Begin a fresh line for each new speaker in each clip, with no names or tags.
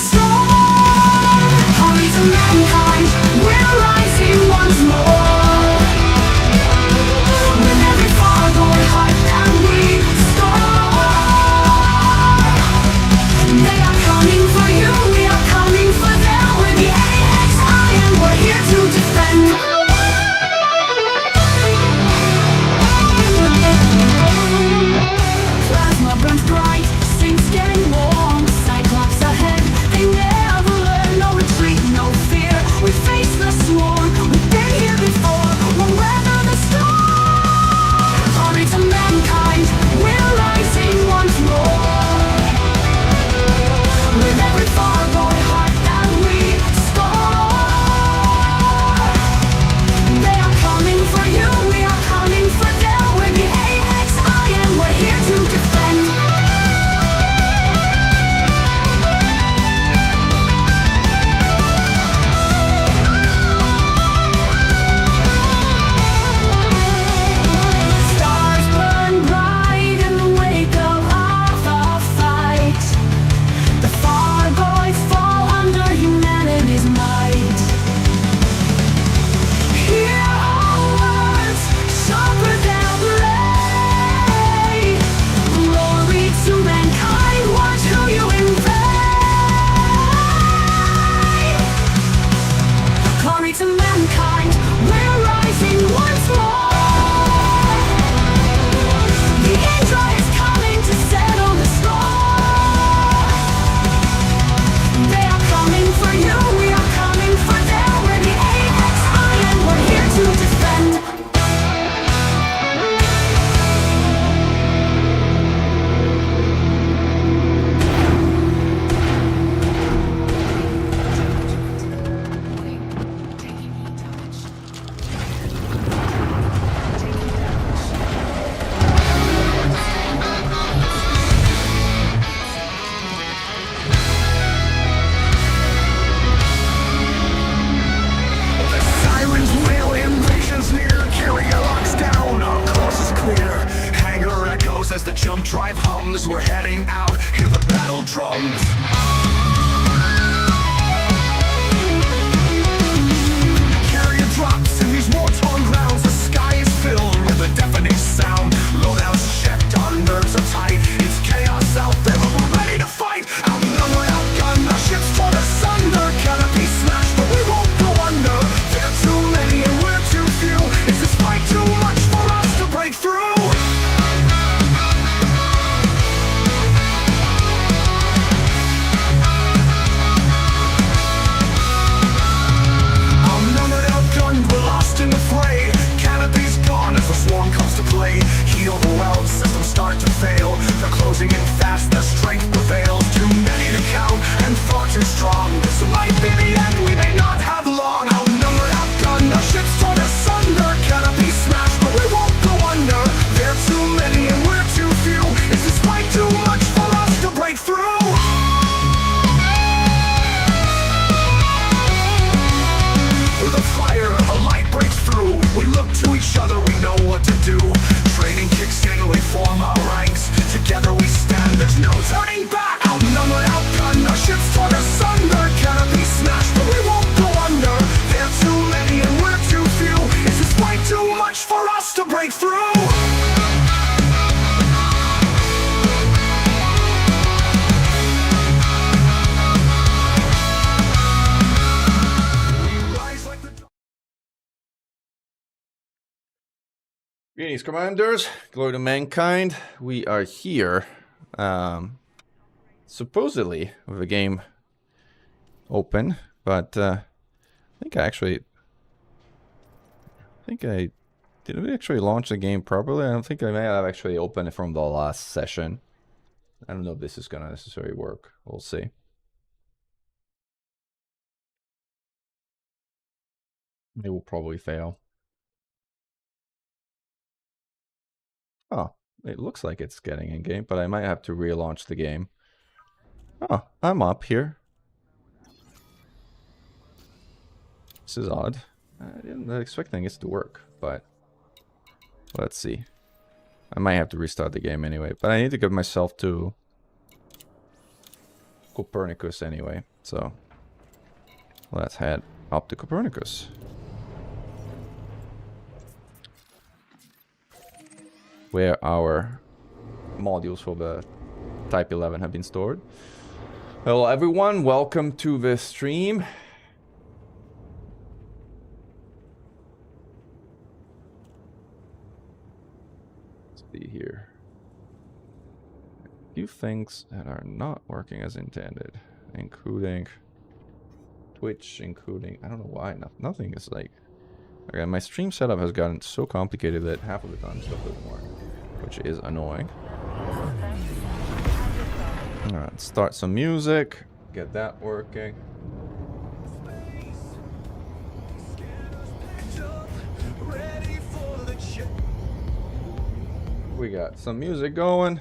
storm. Calling to mankind, we're rising once more. With every Thargoid Hydra and we storm. They are coming for you, we are coming for them. We're the AXI and we're here to defend. Plasma burns bright, sinks getting warm. Cyclops ahead, they never learn. No retreat, no fear, we face the swarm. We've been here before, we'll weather the storm. Calling to mankind, we're rising once more. With every Thargoid heart that we score. They are coming for you, we are coming for them. We're the AXI and we're here to defend. Stars burn bright in the wake of the fight. The Thargoids fall under humanity's might. Hear our words, sharper than blade. Glory to mankind, watch who you invade. Glory to mankind, we're rising once more. The Hydra is coming to settle the score. They are coming for you, we are coming for them. We're the AXI and we're here to defend.
Sirens wail, invasion's near. Carrier locks down, our course is clear. Hangar echoes as the jump drive hums. We're heading out, hear the battle drums. Carrier drops in these war-torn grounds. The sky is filled with a deafening sound. Loadouts checked, our nerves are tight. It's chaos out there, but we're ready to fight. Outnumbered, outgunned, our ships torn asunder. Canopy smashed, but we won't go under. There are too many and we're too few. Is this fight too much for us to break through? Outnumbered, outgunned, we're lost in the fray. Canopy's gone as the swarm comes to play. Heat overwhelmed, systems start to fail. They're closing in fast, their strength prevails. Too many to count and far too strong. This might be the end, we may not have long. Outnumbered, outgunned, our ships torn asunder. Canopy smashed, but we won't go under. There are too many and we're too few. Is this fight too much for us to break through? With a fire, a light breaks through. We look to each other, we know what to do. Training kicks in, we form our ranks. Together we stand, there's no turning back. Outnumbered, outgunned, our ships torn asunder. Canopy smashed, but we won't go under. There are too many and we're too few. Is this fight too much for us to break through?
Greetings, commanders. Glory to mankind. We are here, supposedly with a game open, but I think did we actually launch the game properly? I don't think I may have actually opened it from the last session. I don't know if this is gonna necessarily work. We'll see. It will probably fail. Oh, it looks like it's getting in game, but I might have to relaunch the game. Oh, I'm up here. This is odd. I didn't expecting this to work, but let's see. I might have to restart the game anyway, but I need to give myself to Copernicus anyway. So let's head up to Copernicus. Where our modules for the Type 11 have been stored. Hello everyone, welcome to the stream. Let's see here. A few things that are not working as intended, including Twitch, including, I don't know why, nothing is like... Okay, my stream setup has gotten so complicated that half of the time stuff doesn't work, which is annoying. Alright, start some music, get that working. We got some music going.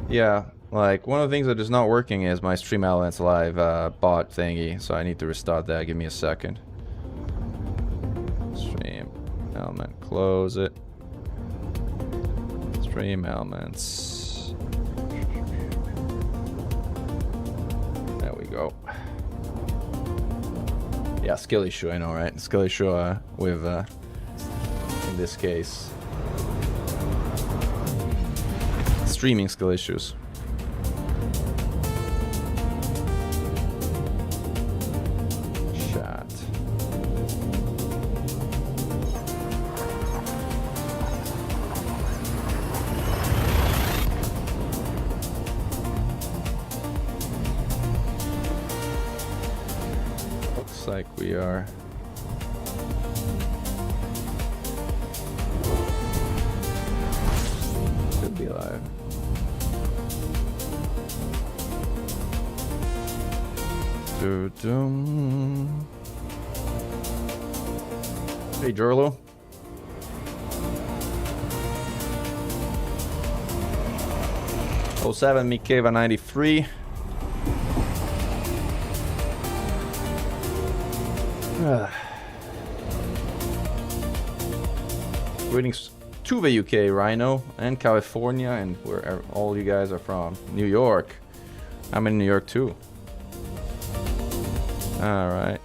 Yeah, like one of the things that is not working is my Stream Elements Live bot thingy, so I need to restart that. Give me a second. Stream element, close it. Stream elements. There we go. Yeah, skill issue, I know, right? Skill issue with, in this case, streaming skill issues. Chat. Looks like we are should be live. Hey Jorlo. Oh 07 Mikeva 93. Greetings to the UK, Rhino, and California, and where all you guys are from. New York. I'm in New York too. Alright.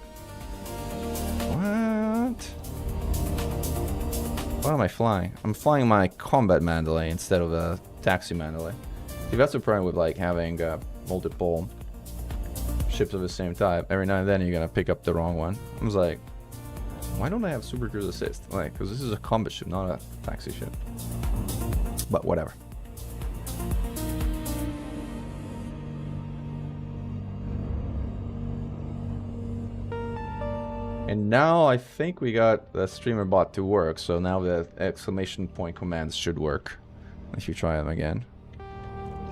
What am I flying? I'm flying my combat Mandalay instead of a taxi Mandalay. See, that's the problem with like having multiple ships of the same type. Every now and then you're gonna pick up the wrong one. I was like, why don't I have Super Cruise Assist? Like, because this is a combat ship, not a taxi ship. But whatever. And now I think we got the streamer bot to work, so now the exclamation point commands should work. If you try them again.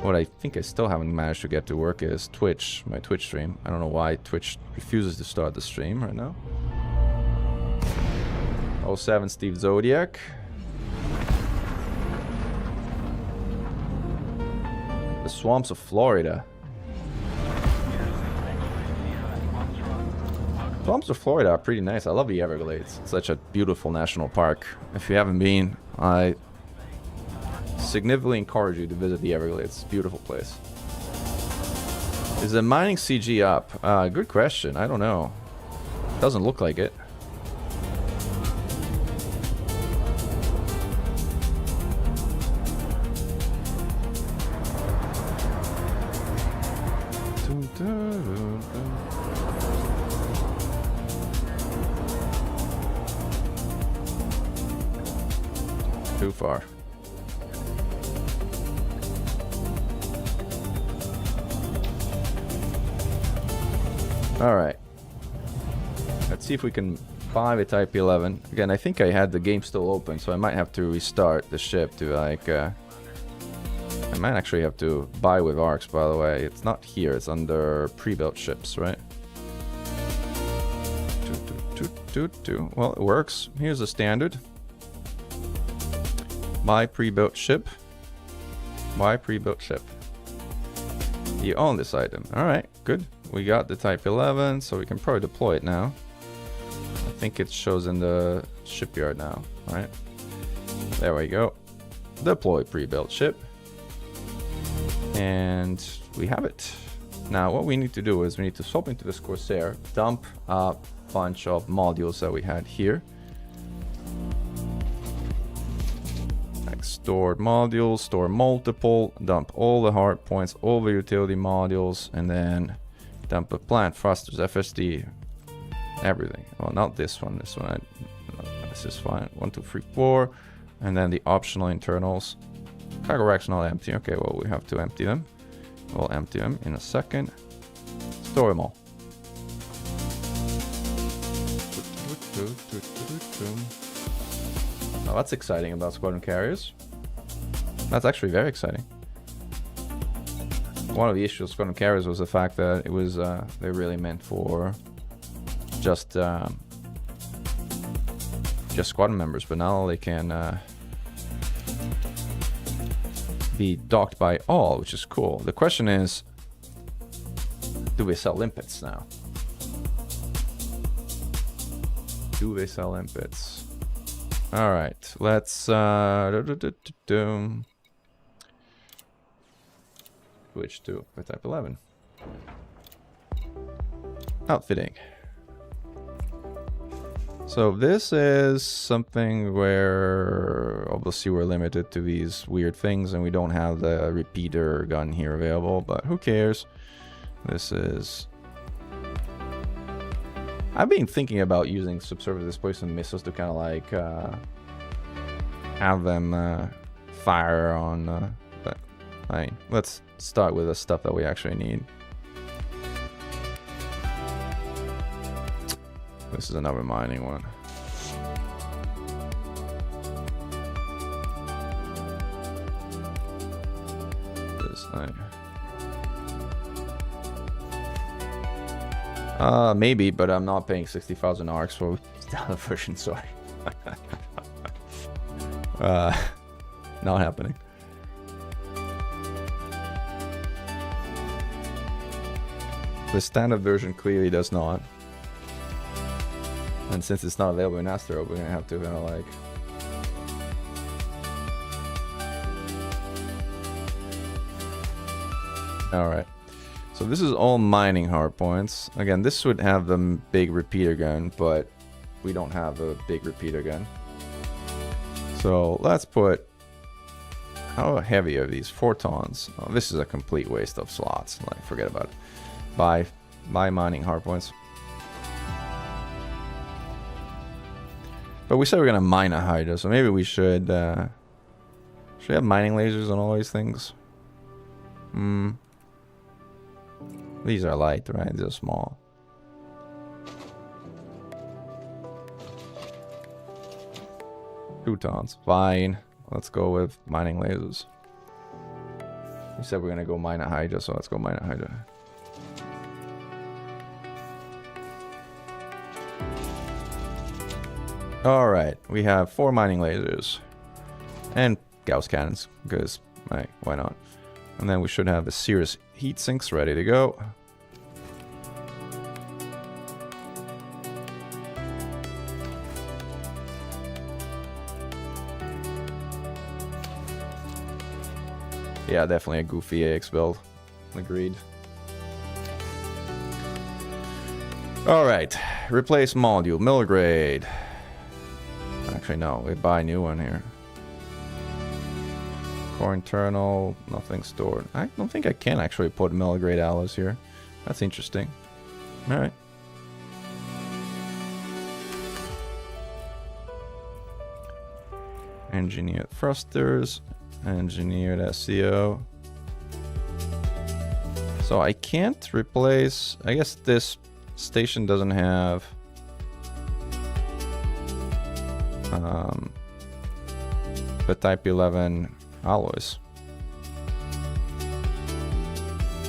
What I think I still haven't managed to get to work is Twitch, my Twitch stream. I don't know why Twitch refuses to start the stream right now. 07 Steve Zodiac. The swamps of Florida. Swamps of Florida are pretty nice. I love the Everglades. It's such a beautiful national park. If you haven't been, I significantly encourage you to visit the Everglades. It's a beautiful place. Is the mining CG up? Good question. I don't know. Doesn't look like it. Too far. Alright. Let's see if we can buy the Type 11. Again, I think I had the game still open, so I might have to restart the ship to like... I might actually have to buy with ARCs, by the way. It's not here, it's under pre-built ships, right? Well, it works. Here's the standard. Buy pre-built ship. Buy pre-built ship. You own this item. Alright, good. We got the Type 11, so we can probably deploy it now. I think it shows in the shipyard now, right? There we go. Deploy pre-built ship. And we have it. Now what we need to do is we need to swap into this Corsair, dump a bunch of modules that we had here. Like stored modules, store multiple, dump all the hard points, all the utility modules, and then dump a plant, thrusters, FSD, everything. Well, not this one. This one, this is fine. 1, 2, 3, 4, and then the optional internals. Cargo racks not empty. Okay, well, we have to empty them. We'll empty them in a second. Store them all. Oh, that's exciting about squadron carriers. That's actually very exciting. One of the issues with squadron carriers was the fact that it was they're really meant for just squadron members, but now they can be docked by all, which is cool. The question is, do we sell limpets now? Do they sell limpets? All right, let's switch to type 11. Outfitting. So this is something where obviously we're limited to these weird things and we don't have the repeater gun here available, but who cares? This is... I've been thinking about using subsurface displacement missiles to kind of like have them fire on, but I mean, let's start with the stuff that we actually need. This is another mining one. This thing. Maybe, but I'm not paying 60,000 ARCs for the version, sorry. Not happening. The standard version clearly does not. And since it's not available in Astro, we're gonna have to kind of like... Alright. So this is all mining hardpoints. Again, this would have the big repeater gun, but we don't have a big repeater gun. So let's put... How heavy are these? 4 tons. Oh, this is a complete waste of slots. Like, forget about it. Buy mining hardpoints. But we said we're gonna mine a Hydra, so maybe we should we have mining lasers on all these things? These are light, right? These are small. Croutons, fine. Let's go with mining lasers. We said we're gonna go mine a Hydra, so let's go mine a Hydra. Alright, we have 4 mining lasers. And Gauss cannons, because, why not? And then we should have the Cirrus heat sinks ready to go. Yeah, definitely a goofy AX build. Agreed. Alright, replace module, mill grade. Actually, no, we buy a new one here. Core internal, nothing stored. I don't think I can actually put mill grade alloys here. That's interesting. Alright. Engineered thrusters, engineered SEO. So I can't replace, I guess this station doesn't have the type 11 alloys.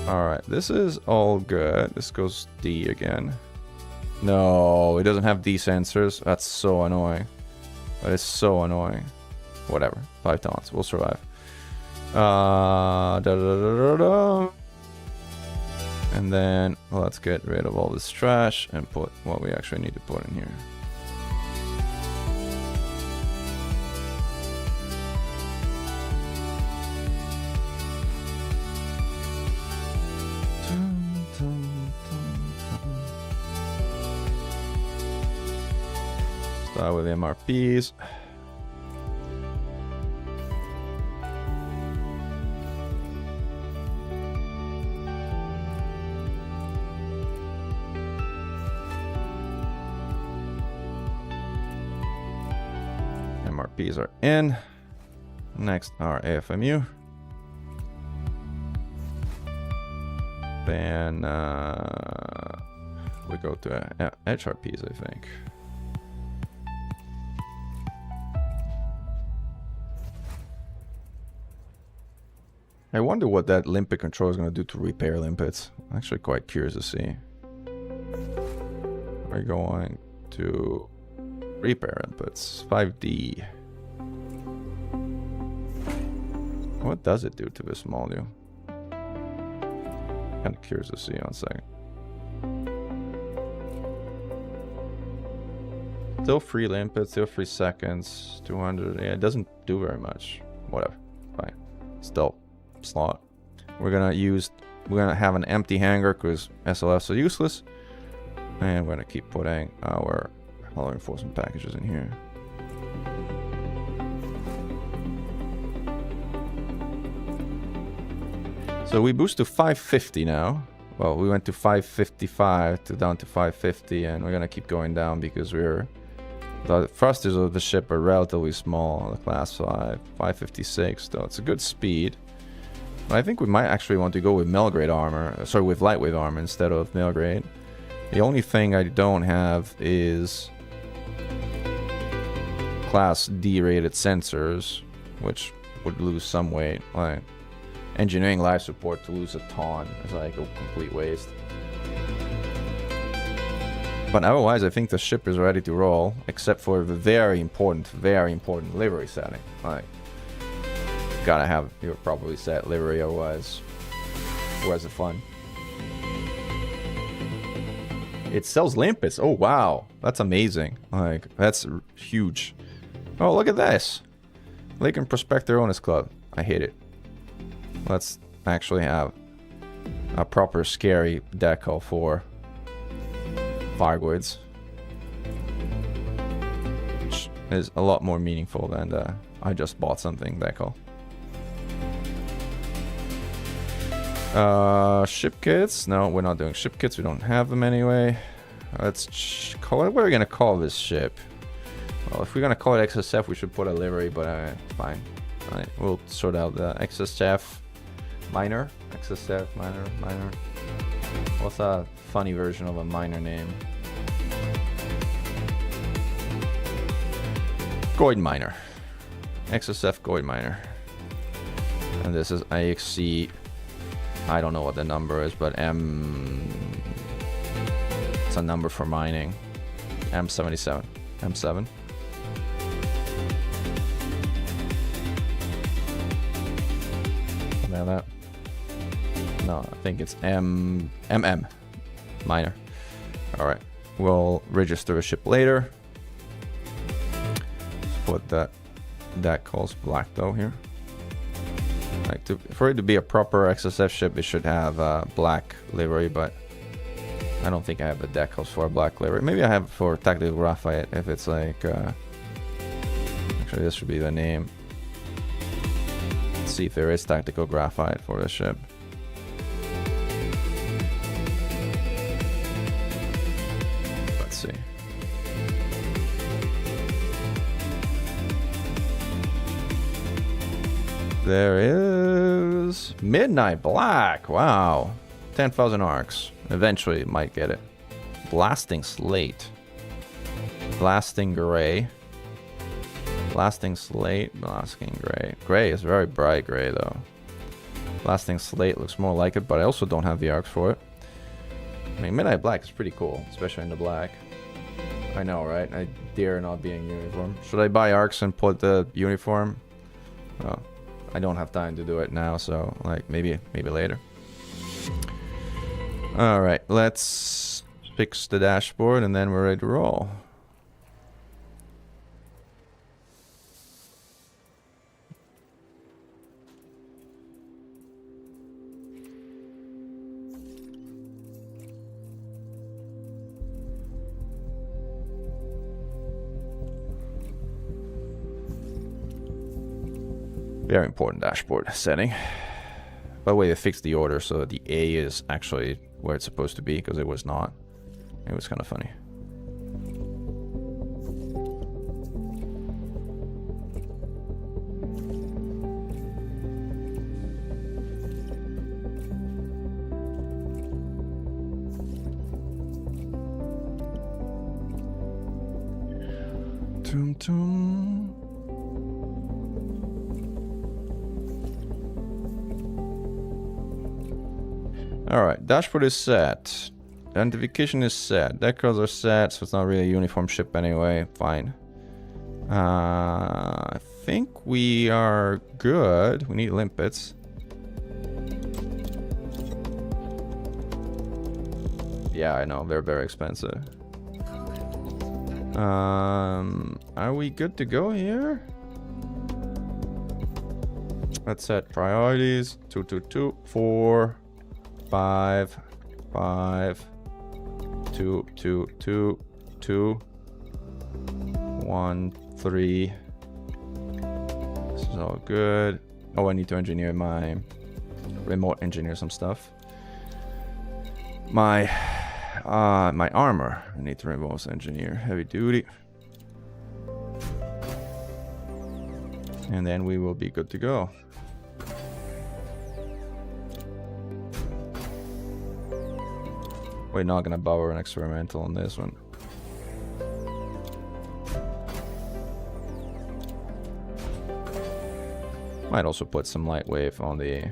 Alright, this is all good. This goes D again. No, it doesn't have D sensors. That's so annoying. That is so annoying. Whatever. 5 tons. We'll survive. And then let's get rid of all this trash and put what we actually need to put in here. Start with MRPs. MRPs are in. Next, our AFMU. Then we go to HRPs, I think. I wonder what that limpet control is going to do to repair limpets. I'm actually quite curious to see. We're going to repair limpets. 5D. What does it do to this module? Kind of curious to see. 1 second. Still 3 limpets, still 3 seconds, 200. Yeah, it doesn't do very much. Whatever. Fine. Still slot. We're gonna have an empty hangar because SLFs are useless. And we're gonna keep putting our law enforcement packages in here. So we boost to 550 now. Well, we went to 555 to down to 550, and we're gonna keep going down because the thrusters of the ship are relatively small, the class 5, 556, though it's a good speed. But I think we might actually want to go with Melgrade armor, sorry, with lightweight armor instead of Melgrade. The only thing I don't have is class D rated sensors, which would lose some weight. Like engineering life support to lose a ton is like a complete waste. But otherwise, I think the ship is ready to roll, except for the very important livery setting. Like, gotta have your properly set livery, otherwise, where's the fun? It sells limpets. Oh wow, that's amazing. Like, that's huge. Oh, look at this. Lake and Prospector Owners Club. I hate it. Let's actually have a proper scary decal for Thargoids, which is a lot more meaningful than the I just bought something decal. Ship kits? No, we're not doing ship kits. We don't have them anyway. Let's call it. What are we gonna call this ship? Well, if we're gonna call it XSF, we should put a livery, but fine. Alright, we'll sort out the XSF minor. XSF minor. What's a funny version of a minor name? Goid Miner. XSF Goid Miner. And this is IXC. I don't know what the number is, but it's a number for mining. M77. M7. Something like that. No, I think it's MM. Minor. Alright. We'll register a ship later. Let's put that calls black though here. Like for it to be a proper XSF ship, it should have black livery, but I don't think I have the decals for a black livery. Maybe I have it for tactical graphite if it's like actually this should be the name. Let's see if there is tactical graphite for the ship. Let's see. There is Midnight Black. Wow. 10,000 arcs. Eventually might get it. Blasting Slate. Blasting Gray. Blasting Slate. Blasting Gray. Gray is very bright gray though. Blasting Slate looks more like it, but I also don't have the arcs for it. I mean, Midnight Black is pretty cool, especially in the black. I know, right? I dare not be in uniform. Should I buy arcs and put the uniform? Oh. I don't have time to do it now, so like maybe later. All right, let's fix the dashboard and then we're ready to roll. Very important dashboard setting. By the way, they fixed the order so the A is actually where it's supposed to be, because it was not. It was kind of funny. Tum tum. Alright, dashboard is set. Identification is set. Decals are set, so it's not really a uniform ship anyway. Fine. I think we are good. We need limpets. Yeah, I know, they're very expensive. Are we good to go here? Let's set priorities. 2, 2, 2, 4, 5, 5, 2, 2, 2, 2, 1, 3. This is all good. Oh, I need to engineer my remote engineer some stuff. My armor. I need to remote engineer heavy duty. And then we will be good to go. We're not gonna bother an experimental on this one. Might also put some light wave on the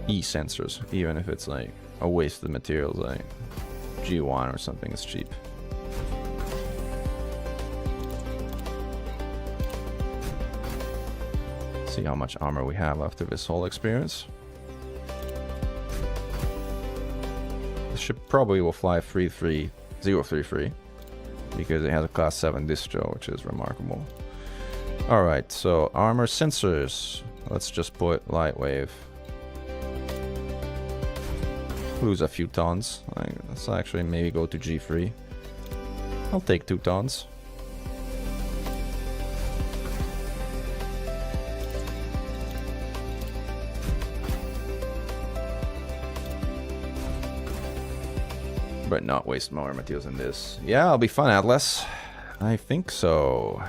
E sensors, even if it's like a waste of materials, like G1 or something is cheap. See how much armor we have after this whole experience. The ship probably will fly 033 because it has a class 7 distro, which is remarkable. Alright, so armor sensors. Let's just put light wave. Lose a few tons. Let's actually maybe go to G3. I'll take 2 tons. But not waste more materials than this. Yeah, I'll be fun, Atlas. I think so.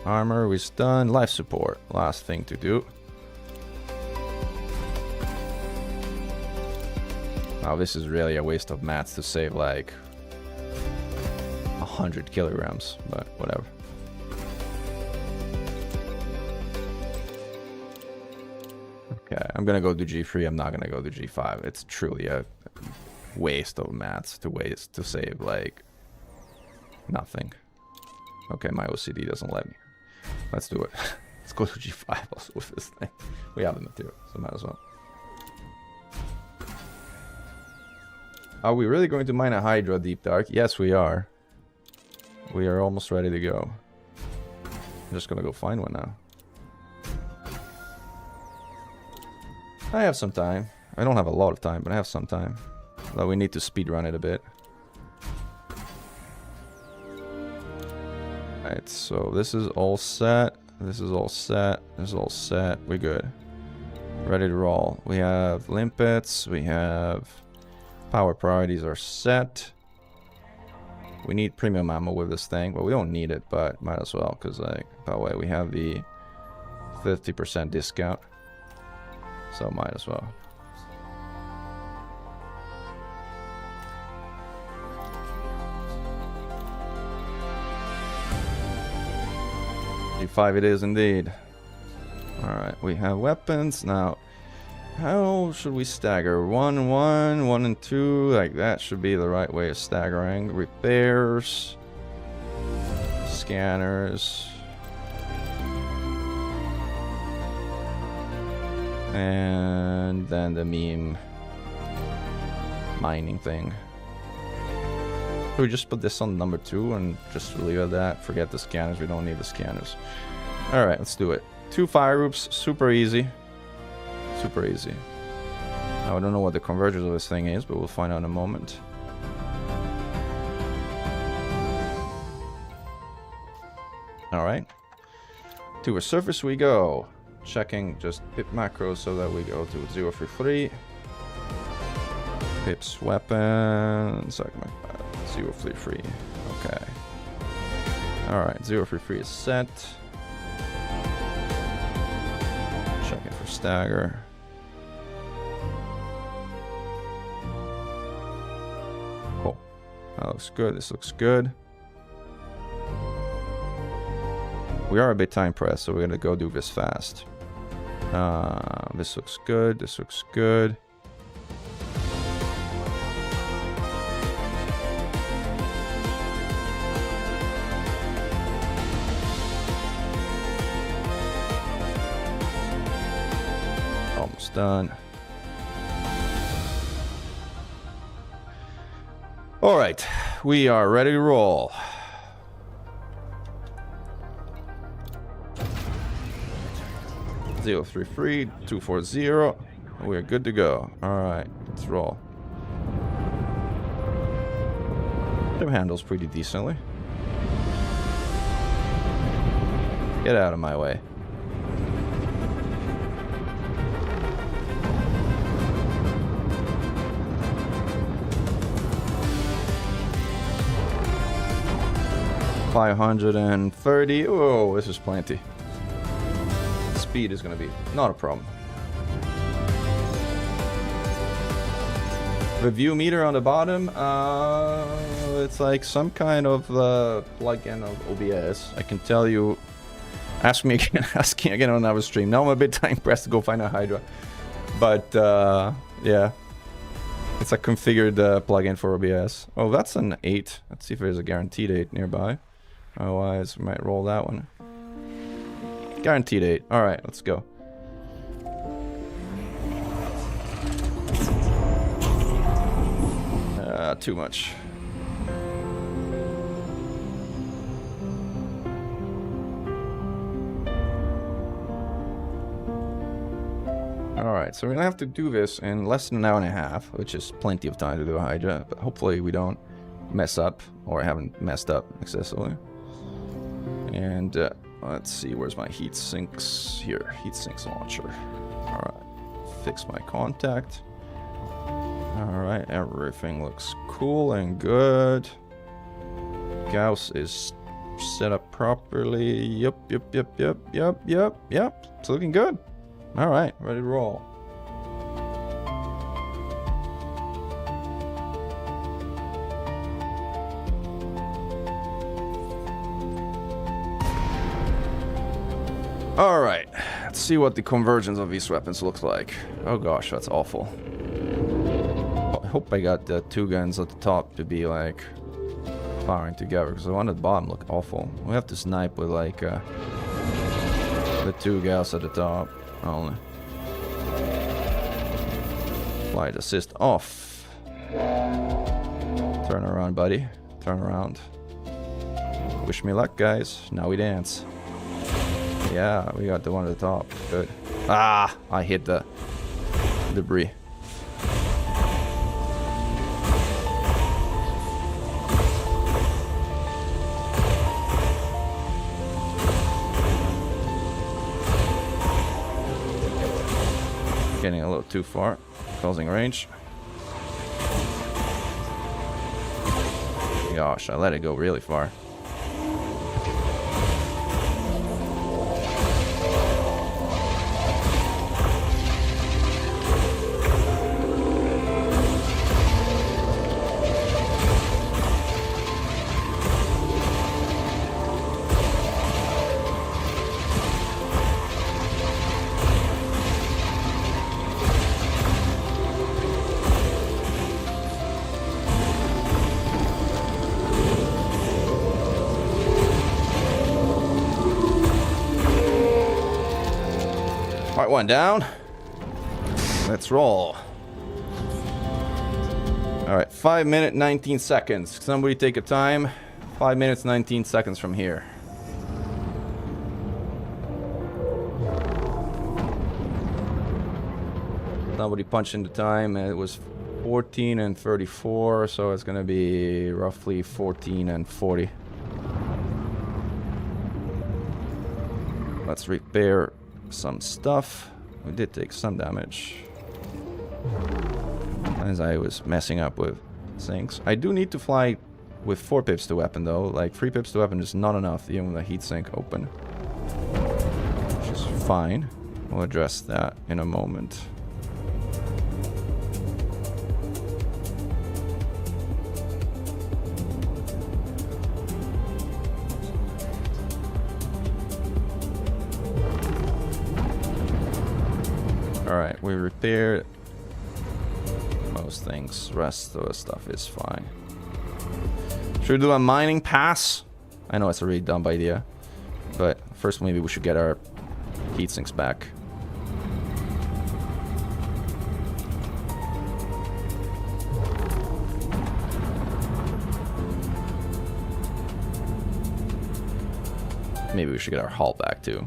Armor is done. Life support. Last thing to do. Wow, this is really a waste of mats to save like 100 kilograms, but whatever. Okay, I'm gonna go to G3. I'm not gonna go to G5. It's truly a waste of mats to save like nothing. Okay, my OCD doesn't let me. Let's do it. Let's go to G5 also with this thing. We have the material, so might as well. Are we really going to mine a Hydra deep dark? Yes, we are. We are almost ready to go. I'm just gonna go find one now. I have some time. I don't have a lot of time, but I have some time. But we need to speedrun it a bit. Alright, so this is all set. This is all set. This is all set. We're good. Ready to roll. We have limpets. We have power priorities are set. We need premium ammo with this thing. Well, we don't need it, but might as well, because like, by the way, we have the 50% discount. So might as well. G5 it is indeed. Alright, we have weapons. Now, how should we stagger? 1, 1, 1 and 2. Like that should be the right way of staggering. Repairs. Scanners. And then the meme mining thing. We just put this on number 2 and just leave it at that. Forget the scanners. We don't need the scanners. Alright, let's do it. 2 fire groups. Super easy. Super easy. Now, I don't know what the convergence of this thing is, but we'll find out in a moment. Alright. To a surface we go. Checking just pip macros so that we go to 033. Pip's weapons. 033. Okay. Alright, 033 is set. Checking for stagger. Oh, that looks good. This looks good. We are a bit time pressed, so we're gonna go do this fast. This looks good. This looks good. Almost done. All right, we are ready to roll. Zero 33 240. We're good to go. All right, let's roll. It handles pretty decently. Get out of my way. $530. Oh, this is plenty. Speed is going to be not a problem. The view meter on the bottom, it's like some kind of plug-in of OBS. I can tell you. Asking again on another stream. Now I'm a bit time pressed to go find a Hydra, but yeah, it's a configured plug-in for OBS. Oh, that's an 8. Let's see if there's a guaranteed 8 nearby. Otherwise, we might roll that one. Guaranteed 8. Alright, let's go. Too much. Alright, so we're gonna have to do this in less than an hour and a half, which is plenty of time to do a Hydra, but hopefully we don't mess up, or haven't messed up excessively. And let's see, where's my heat sinks? Here, heat sinks launcher. Alright, fix my contact. Alright, everything looks cool and good. Gauss is set up properly. Yep. It's looking good. Alright, ready to roll. Alright, let's see what the convergence of these weapons looks like. Oh gosh, that's awful. I hope I got the two guns at the top to be like firing together, because the one at the bottom look awful. We have to snipe with like the two gals at the top only. Flight assist off. Turn around, buddy. Turn around. Wish me luck, guys. Now we dance. Yeah, we got the one at the top. Good. Ah, I hit the debris. Getting a little too far. Closing range. Gosh, I let it go really far. One down. Let's roll. All right, 5 minutes 19 seconds. Somebody take a time. 5 minutes 19 seconds from here. Somebody punched in the time. It was 14 and 34, so it's gonna be roughly 14 and 40. Let's repair some stuff. We did take some damage, as I was messing up with things. I do need to fly with 4 pips to weapon though. Like 3 pips to weapon is not enough even with a heatsink open, which is fine. We'll address that in a moment. Alright, we repaired most things. Rest of the stuff is fine. Should we do a mining pass? I know it's a really dumb idea, but first maybe we should get our heat sinks back. Maybe we should get our hull back too.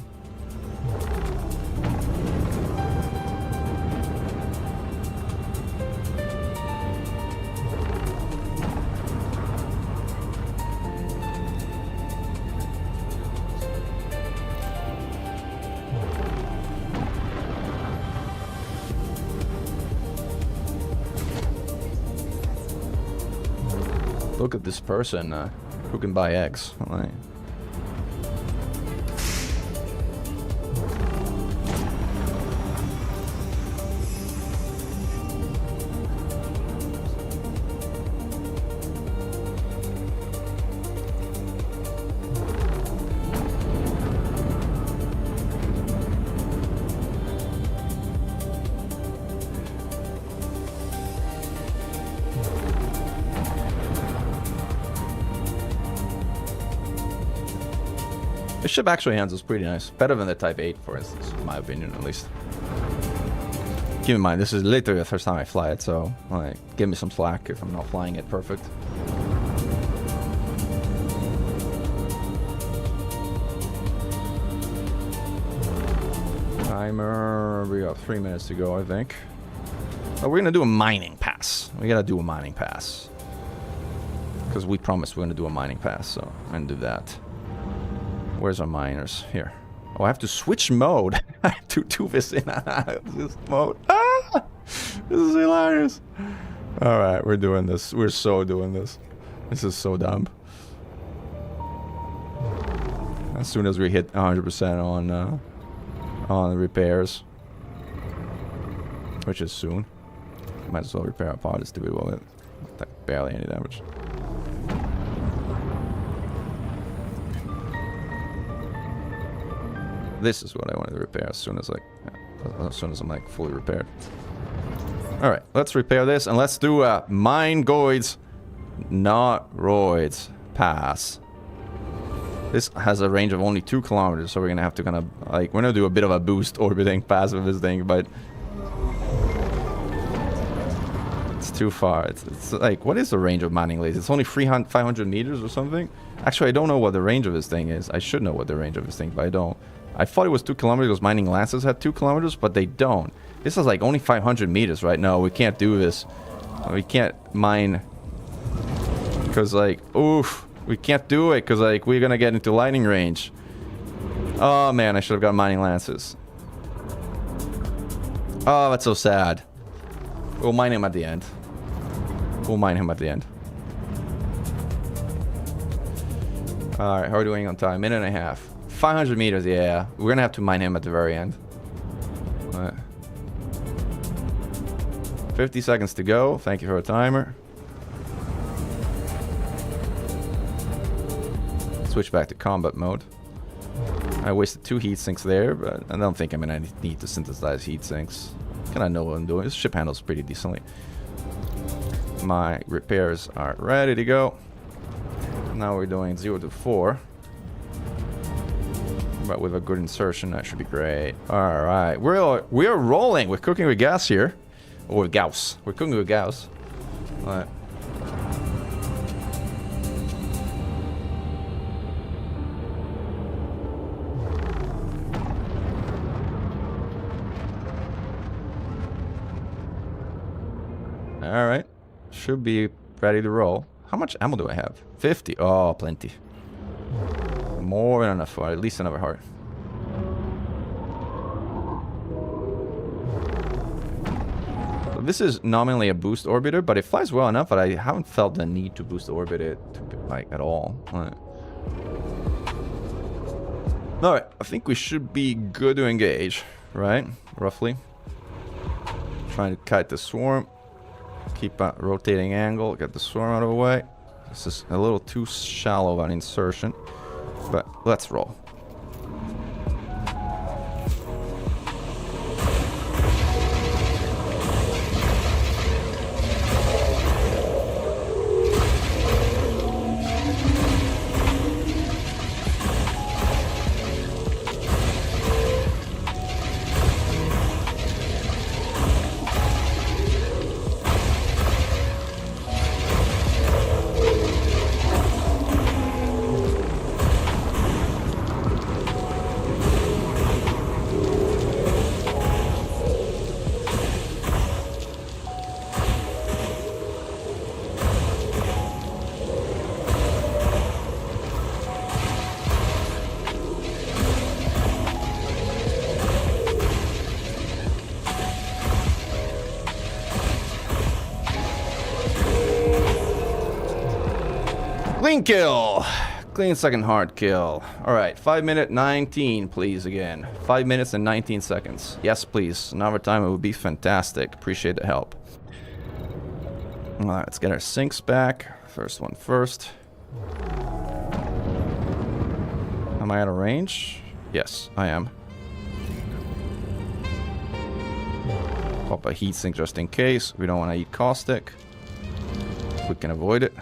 Look at this person who can buy eggs. Like, the ship actually handles pretty nice. Better than the Type 8, for instance, in my opinion, at least. Keep in mind, this is literally the first time I fly it, so like, give me some slack if I'm not flying it perfect. Timer, we got 3 minutes to go, I think. Oh, we're gonna do a mining pass. We gotta do a mining pass. Because we promised we're gonna do a mining pass, so I'm gonna do that. Where's our miners? Here. Oh, I have to switch mode. I have to do this in this mode. Ah! This is hilarious. Alright, we're doing this. We're so doing this. This is so dumb. As soon as we hit 100% on repairs, which is soon, might as well repair our pod. It's to be well with barely any damage. This is what I wanted to repair as soon as I'm like fully repaired. All right, let's repair this and let's do a mine goids, not roids pass. This has a range of only 2 kilometers, so we're gonna have to kind of like, we're gonna do a bit of a boost orbiting pass with this thing, but it's too far. It's like, what is the range of mining lasers? It's only 500 meters or something. Actually, I don't know what the range of this thing is. I should know what the range of this thing, but I don't. I thought it was 2 kilometers. Mining lances had 2 kilometers, but they don't. This is like only 500 meters, right? No, we can't do this. We can't mine. Because like, oof. We can't do it because like, we're going to get into lightning range. Oh man, I should have got mining lances. Oh, that's so sad. We'll mine him at the end. We'll mine him at the end. Alright, how are we doing on time? Minute and a half. 500 meters, yeah. We're gonna have to mine him at the very end. Right. 50 seconds to go. Thank you for a timer. Switch back to combat mode. I wasted 2 heat sinks there, but I don't think I'm gonna need to synthesize heat sinks. Kinda know what I'm doing. This ship handles pretty decently. My repairs are ready to go. Now we're doing 0 to 4. But with a good insertion, that should be great. Alright, we're rolling. We're cooking with gas here. Or with Gauss. We're cooking with Gauss. Alright. Alright. Should be ready to roll. How much ammo do I have? 50. Oh, plenty. More than enough for at least another heart. This is nominally a boost orbiter, but it flies well enough that I haven't felt the need to boost orbit it like at all. Alright, I think we should be good to engage, right? Roughly. Trying to kite the swarm. Keep a rotating angle, get the swarm out of the way. This is a little too shallow of an insertion, but let's roll. Clean kill. Clean second hard kill. Alright, 5 minute 19, please, again. 5 minutes and 19 seconds. Yes, please. Another time it would be fantastic. Appreciate the help. Alright, let's get our sinks back. First one first. Am I out of range? Yes, I am. Pop a heat sink just in case. We don't want to eat caustic. We can avoid it.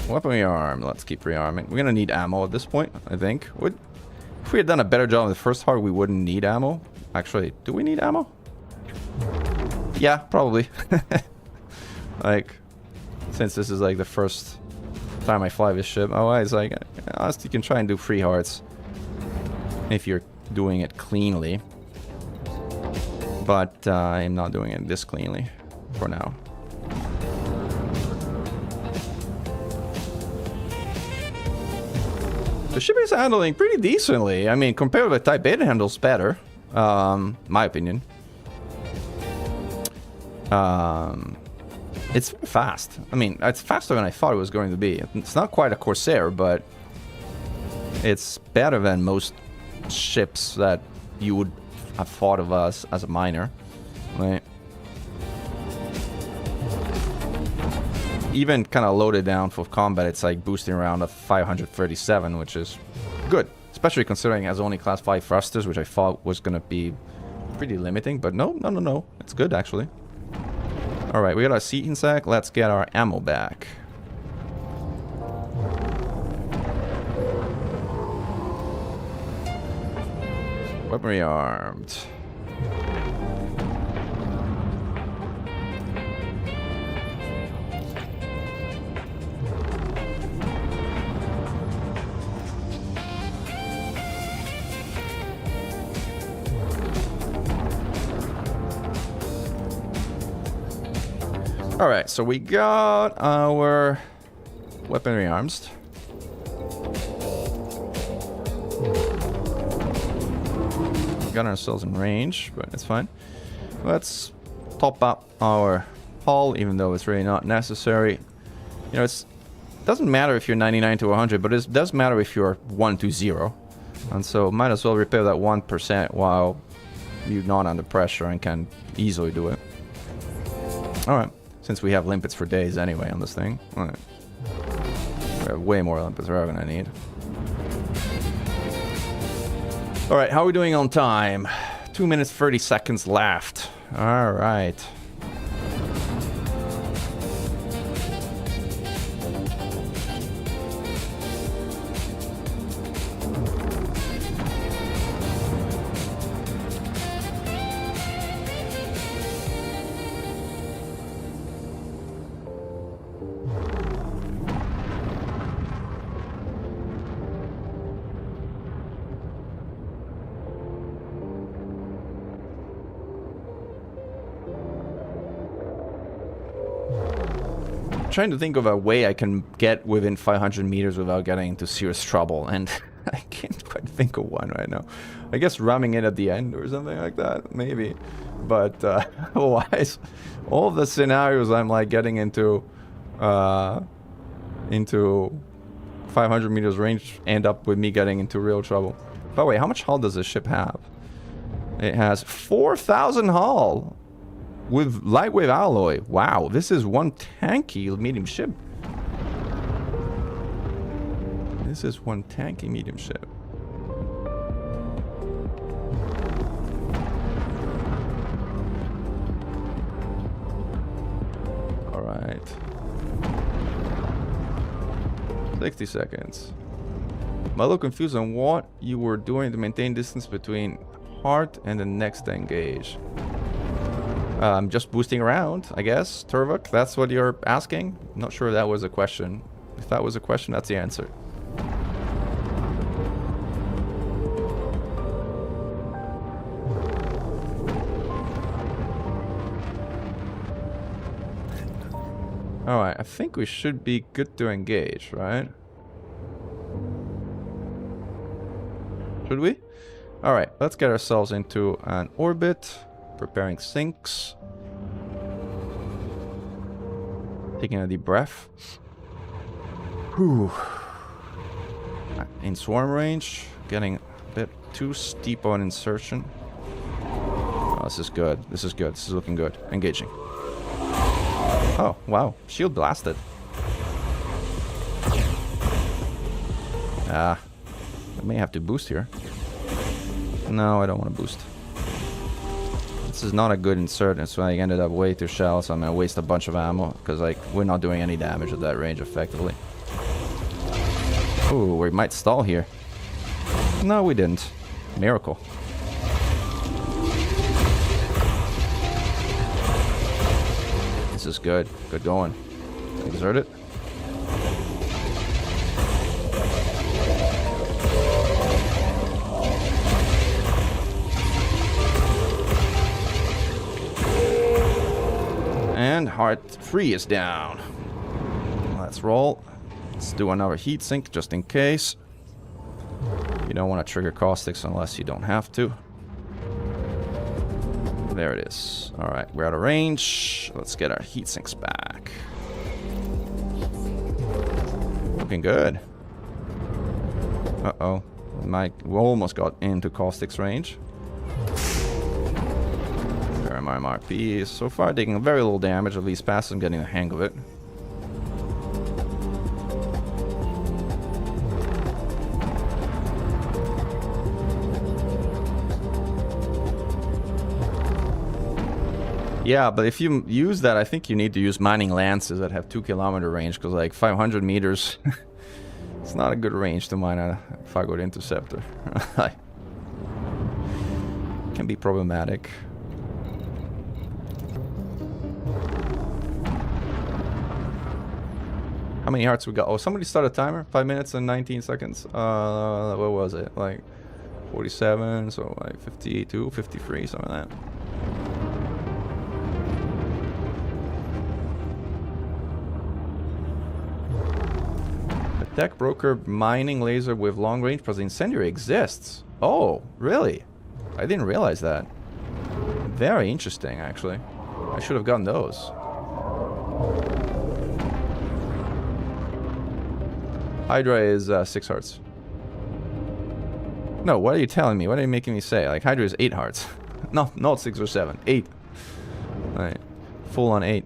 Weapon rearm. Let's keep rearming. We're gonna need ammo at this point, I think. If we had done a better job in the first part, we wouldn't need ammo. Actually, do we need ammo? Yeah, probably. Like, since this is like the first time I fly this ship, it's like, honestly, you can try and do 3 hearts if you're doing it cleanly. But I'm not doing it this cleanly for now. The ship is handling pretty decently. I mean, compared with Type 8, it handles better. My opinion. It's fast. I mean, it's faster than I thought it was going to be. It's not quite a Corsair, but it's better than most ships that you would have thought of us as a miner. Right? Even kind of loaded down for combat, it's like boosting around a 537, which is good. Especially considering it has only class 5 thrusters, which I thought was going to be pretty limiting. But no. It's good, actually. Alright, we got our seat in sack. Let's get our ammo back. Weapon rearmed. Alright, so we got our weaponry arms. We got ourselves in range, but it's fine. Let's top up our hull, even though it's really not necessary. You know, it doesn't matter if you're 99 to 100, but it does matter if you're 1 to 0. And so might as well repair that 1% while you're not under pressure and can easily do it. Alright. Since we have limpets for days anyway on this thing. Right. We have way more limpets than we're gonna need. Alright, how are we doing on time? 2 minutes 30 seconds left. Alright. Trying to think of a way I can get within 500 meters without getting into serious trouble, and I can't quite think of one right now. I guess ramming it at the end or something like that, maybe. But otherwise, all of the scenarios I'm like getting into 500 meters range end up with me getting into real trouble. By the way, how much hull does this ship have? It has 4,000 hull with lightweight alloy. Wow, this is one tanky medium ship. This is one tanky medium ship. All right. 60 seconds. I'm a little confused on what you were doing to maintain distance between Heart and the next engage. Just boosting around, I guess. Turvok, that's what you're asking? Not sure if that was a question. If that was a question, that's the answer. Alright, I think we should be good to engage, right? Should we? Alright, let's get ourselves into an orbit. Preparing sinks. Taking a deep breath. Whew. In swarm range. Getting a bit too steep on insertion. Oh, this is good. This is good. This is looking good. Engaging. Oh, wow. Shield blasted. I may have to boost here. No, I don't want to boost. This is not a good insert, and so I ended up way too shallow, so I'm going to waste a bunch of ammo, because like we're not doing any damage at that range effectively. Ooh, we might stall here. No, we didn't. Miracle. This is good. Good going. Exert it. And Heart 3 is down. Let's roll. Let's do another heat sink just in case. You don't want to trigger caustics unless you don't have to. There it is. Alright, we're out of range. Let's get our heat sinks back. Looking good. Uh-oh. We almost got into caustics range. MRP is so far taking very little damage, at least past I'm getting the hang of it. Yeah, but if you use that, I think you need to use mining lances that have 2-kilometer range, because like 500 meters, it's not a good range to mine a Thargoid interceptor. Can be problematic. How many hearts we got? Oh, somebody started a timer. 5 minutes and 19 seconds. What was it? Like 47, so like 52, 53, something like that. Attack broker mining laser with long range plus incendiary exists. Oh, really? I didn't realize that. Very interesting, actually. I should have gotten those. Hydra is 6 hearts. No, what are you telling me? What are you making me say? Like, Hydra is 8 hearts. No, not 6 or 7. 8. Alright. Full on 8.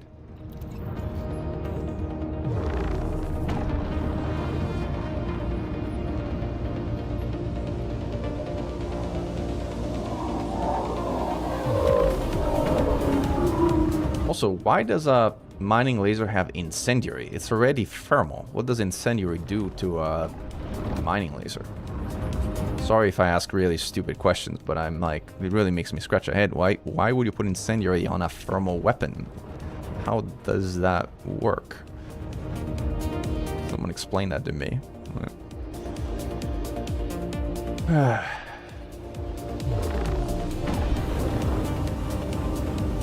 Also, why does a mining laser have incendiary? It's already thermal. What does incendiary do to a mining laser? Sorry if I ask really stupid questions, but I'm like, it really makes me scratch my head. Why would you put incendiary on a thermal weapon? How does that work? Someone explain that to me.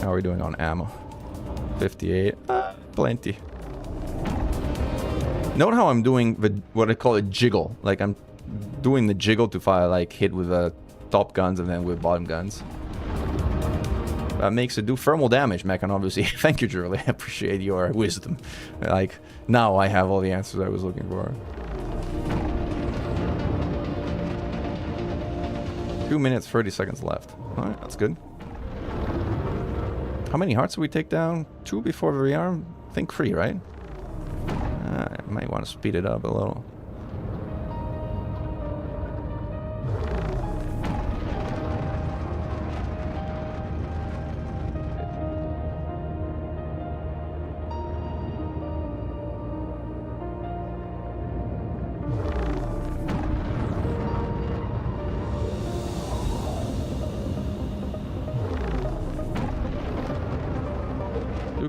How are we doing on ammo? 58. Plenty. Note how I'm doing the what I call a jiggle. Like I'm doing the jiggle to fire, like hit with top guns and then with bottom guns. That makes it do thermal damage, Mechan, obviously. Thank you, Julie. I appreciate your wisdom. Like, now I have all the answers I was looking for. 2 minutes, 30 seconds left. Alright, that's good. How many hearts did we take down? 2 before the rearm? I think 3, right? I might want to speed it up a little.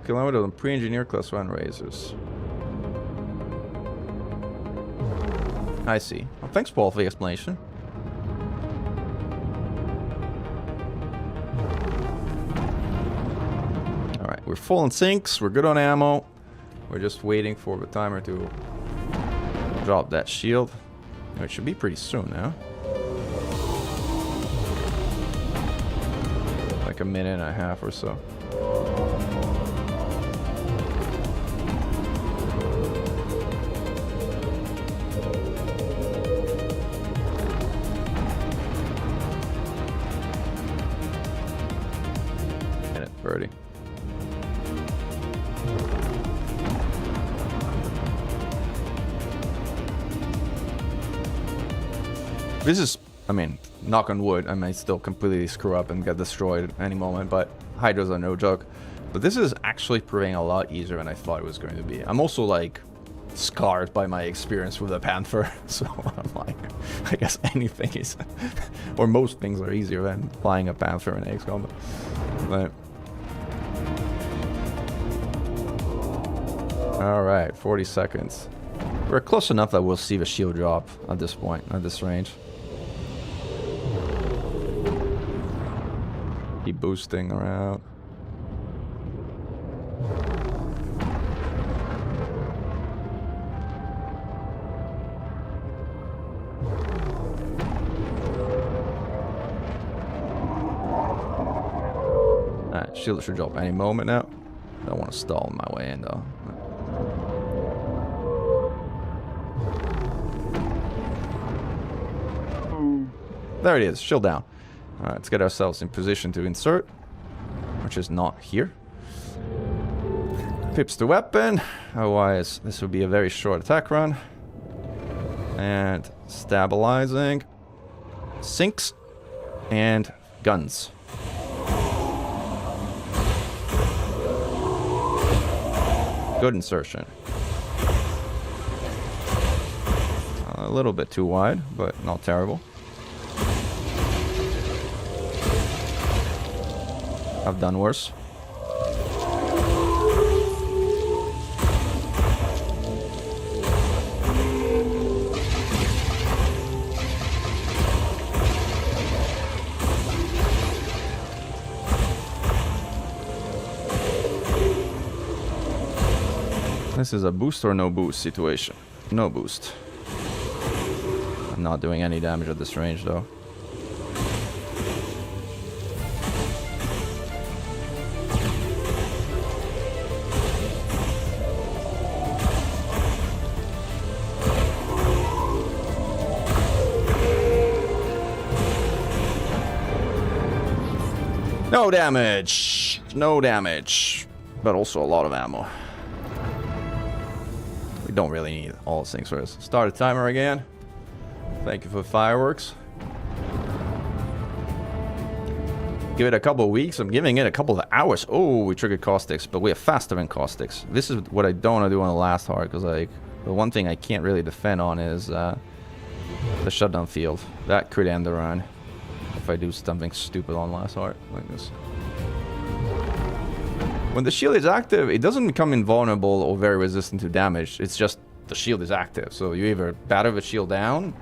Kilometers on pre-engineered class 1 razors. I see. Well, thanks, Paul, for the explanation. Alright, we're full on sinks. We're good on ammo. We're just waiting for the timer to drop that shield. It should be pretty soon now. Like a minute and a half or so. This is, I mean, knock on wood, I might still completely screw up and get destroyed at any moment, but Hydras are no joke. But this is actually proving a lot easier than I thought it was going to be. I'm also, like, scarred by my experience with the Panther, so I'm like, I guess anything is, or most things are easier than flying a Panther in XCOM. But alright, 40 seconds. We're close enough that we'll see the shield drop at this point, at this range. Keep boosting around. Alright, shield should drop any moment now. Don't want to stall my way in though. There it is, shield down. Alright, let's get ourselves in position to insert, which is not here. Pips the weapon, otherwise this will be a very short attack run. And stabilizing, sinks, and guns. Good insertion. A little bit too wide, but not terrible. I've done worse. This is a boost or no boost situation. No boost. I'm not doing any damage at this range though. No damage. No damage. But also a lot of ammo. We don't really need all those things first. Start a timer again. Thank you for the fireworks. Give it a couple of weeks. I'm giving it a couple of hours. Oh, we triggered caustics, but we are faster than caustics. This is what I don't want to do on the last hard, because like the one thing I can't really defend on is the shutdown field. That could end the run if I do something stupid on last hard like this. When the shield is active, it doesn't become invulnerable or very resistant to damage. It's just the shield is active. So you either batter the shield down,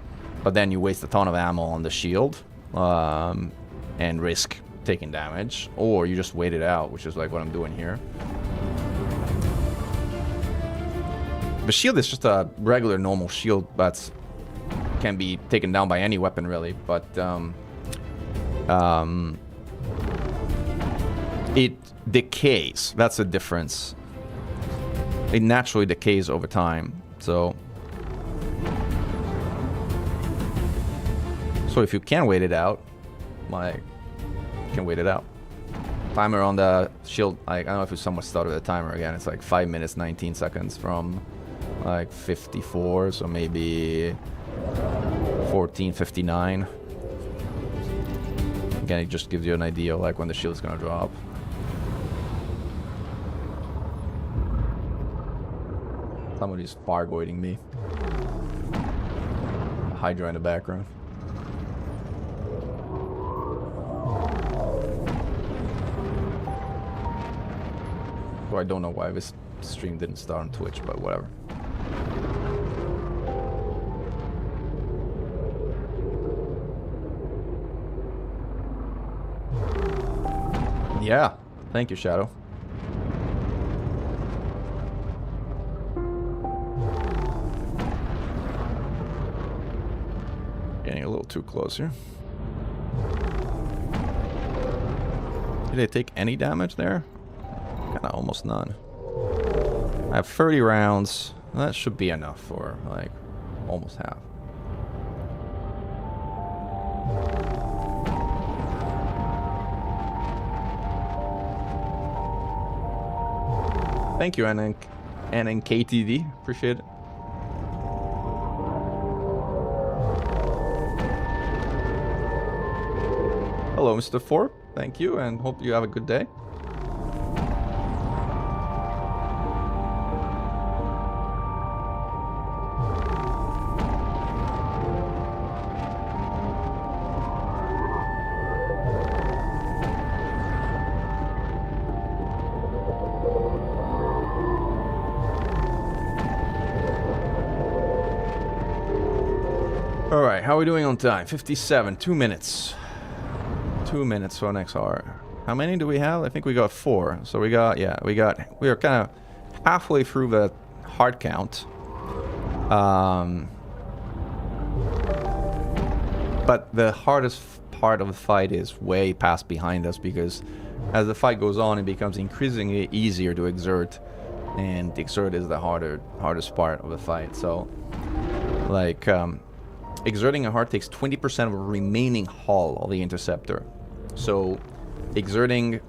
but then you waste a ton of ammo on the shield and risk taking damage, or you just wait it out, which is like what I'm doing here. The shield is just a regular normal shield that can be taken down by any weapon really, but it decays. That's the difference. It naturally decays over time. So if you can wait it out, like, you can wait it out. Timer on the shield, like, I don't know if it's somewhat started the timer again. It's like 5 minutes 19 seconds from like 54, so maybe 14:59. Again, it just gives you an idea of like when the shield is gonna drop. Somebody's Thargoiding me. Hydra in the background. So I don't know why this stream didn't start on Twitch, but whatever. Yeah, thank you, Shadow. Getting a little too close here. Did they take any damage there? Kinda almost none. I have 30 rounds. That should be enough for like almost half. Thank you, NNKTV. Appreciate it. Hello, Mr. Forb. Thank you, and hope you have a good day. Alright, how are we doing on time? 57, 2 minutes. 2 minutes for next hour. How many do we have? I think we got 4. So we got, yeah, we are kind of halfway through the hard count. But the hardest part of the fight is way past behind us, because as the fight goes on, it becomes increasingly easier to exert, and exert is the hardest part of the fight. So, like, exerting a heart takes 20% of the remaining hull of the interceptor. So exerting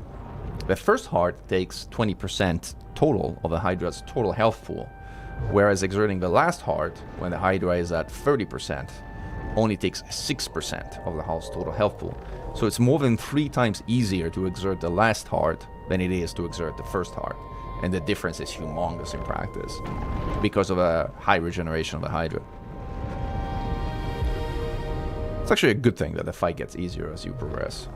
the first heart takes 20% total of the Hydra's total health pool, whereas exerting the last heart, when the Hydra is at 30%, only takes 6% of the hull's total health pool. So it's more than 3 times easier to exert the last heart than it is to exert the first heart. And the difference is humongous in practice because of a high regeneration of the Hydra. It's actually a good thing that the fight gets easier as you progress.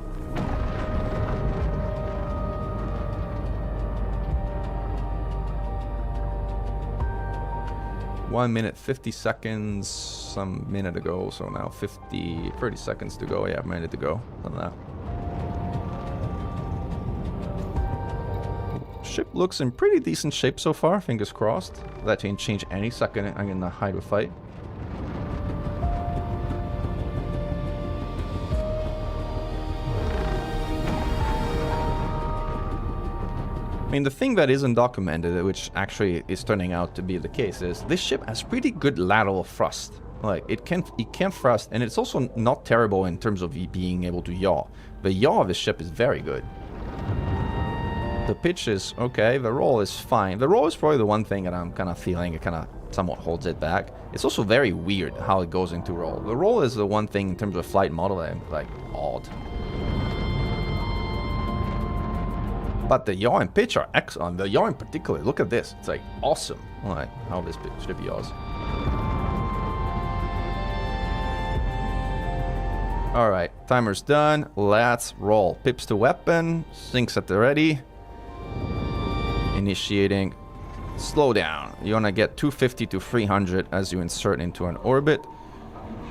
One minute 50 seconds some minute ago, so now 30 seconds to go. Yeah, a minute to go on that. Ship looks in pretty decent shape so far, fingers crossed. That can change any second in the Hydra fight. I mean, the thing that isn't documented, which actually is turning out to be the case, is this ship has pretty good lateral thrust. Like, it can thrust, and it's also not terrible in terms of being able to yaw. The yaw of the ship is very good. The pitch is okay, the roll is fine. The roll is probably the one thing that I'm kind of feeling it kind of somewhat holds it back. It's also very weird how it goes into roll. The roll is the one thing in terms of flight model that I'm like odd. But the yaw and pitch are excellent. The yaw in particular, look at this. It's like awesome. Like how this ship yaws. Alright, timer's done. Let's roll. Pips to weapon. Sinks at the ready. Initiating. Slow down. You want to get 250 to 300 as you insert into an orbit.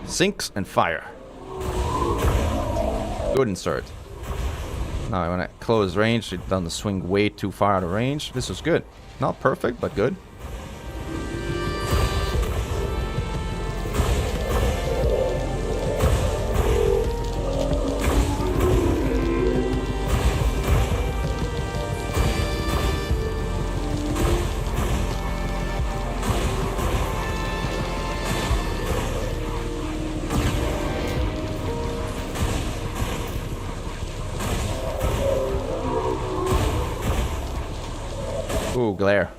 Sinks and fire. Good insert. Now when I close range, it doesn't swing way too far out of range. This is good. Not perfect, but good. Ooh, glare.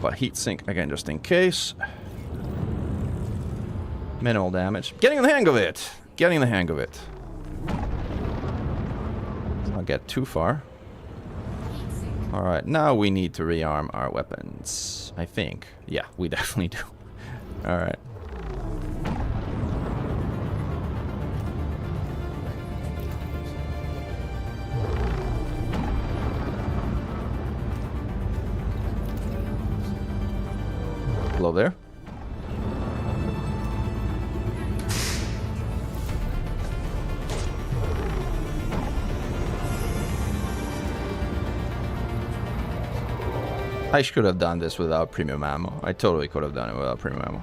But heat sink again, just in case. Minimal damage. Getting the hang of it. Getting the hang of it. Let's not get too far. Alright, now we need to rearm our weapons. I think. Yeah, we definitely do. Alright. Hello there. I should have done this without premium ammo. I totally could have done it without premium ammo.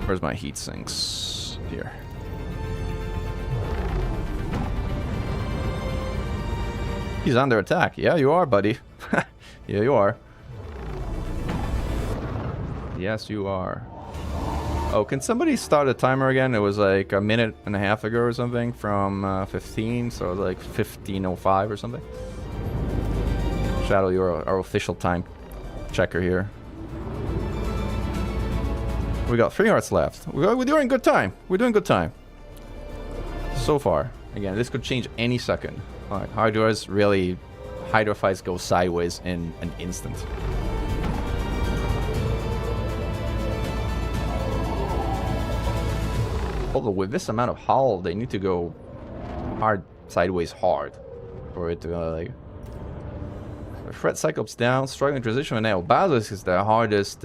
Where's my heat sinks? Here. He's under attack. Yeah, you are, buddy. Yeah, you are. Yes, you are. Oh, can somebody start a timer again? It was like a minute and a half ago or something from 15, so like 15:05 or something. Shadow, you're our official time checker here. We got 3 hearts left. We're doing good time. We're doing good time. So far. Again, this could change any second. Like, Hydras really... Hydra fights go sideways in an instant. Although with this amount of hull, they need to go hard, sideways hard for it to like... Threat Cyclops down, struggling transition now. Basilisk is the hardest...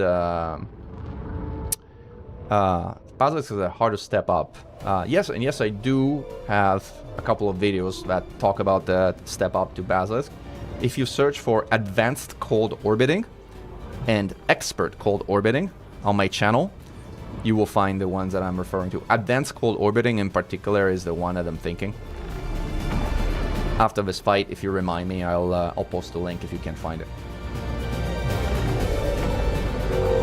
Basilisk is the hardest step up. Yes, and yes, I do have a couple of videos that talk about the step up to Basilisk. If you search for Advanced Cold Orbiting and Expert Cold Orbiting on my channel, you will find the ones that I'm referring to. Advanced Cold Orbiting in particular is the one that I'm thinking. After this fight, if you remind me, I'll post a link if you can find it.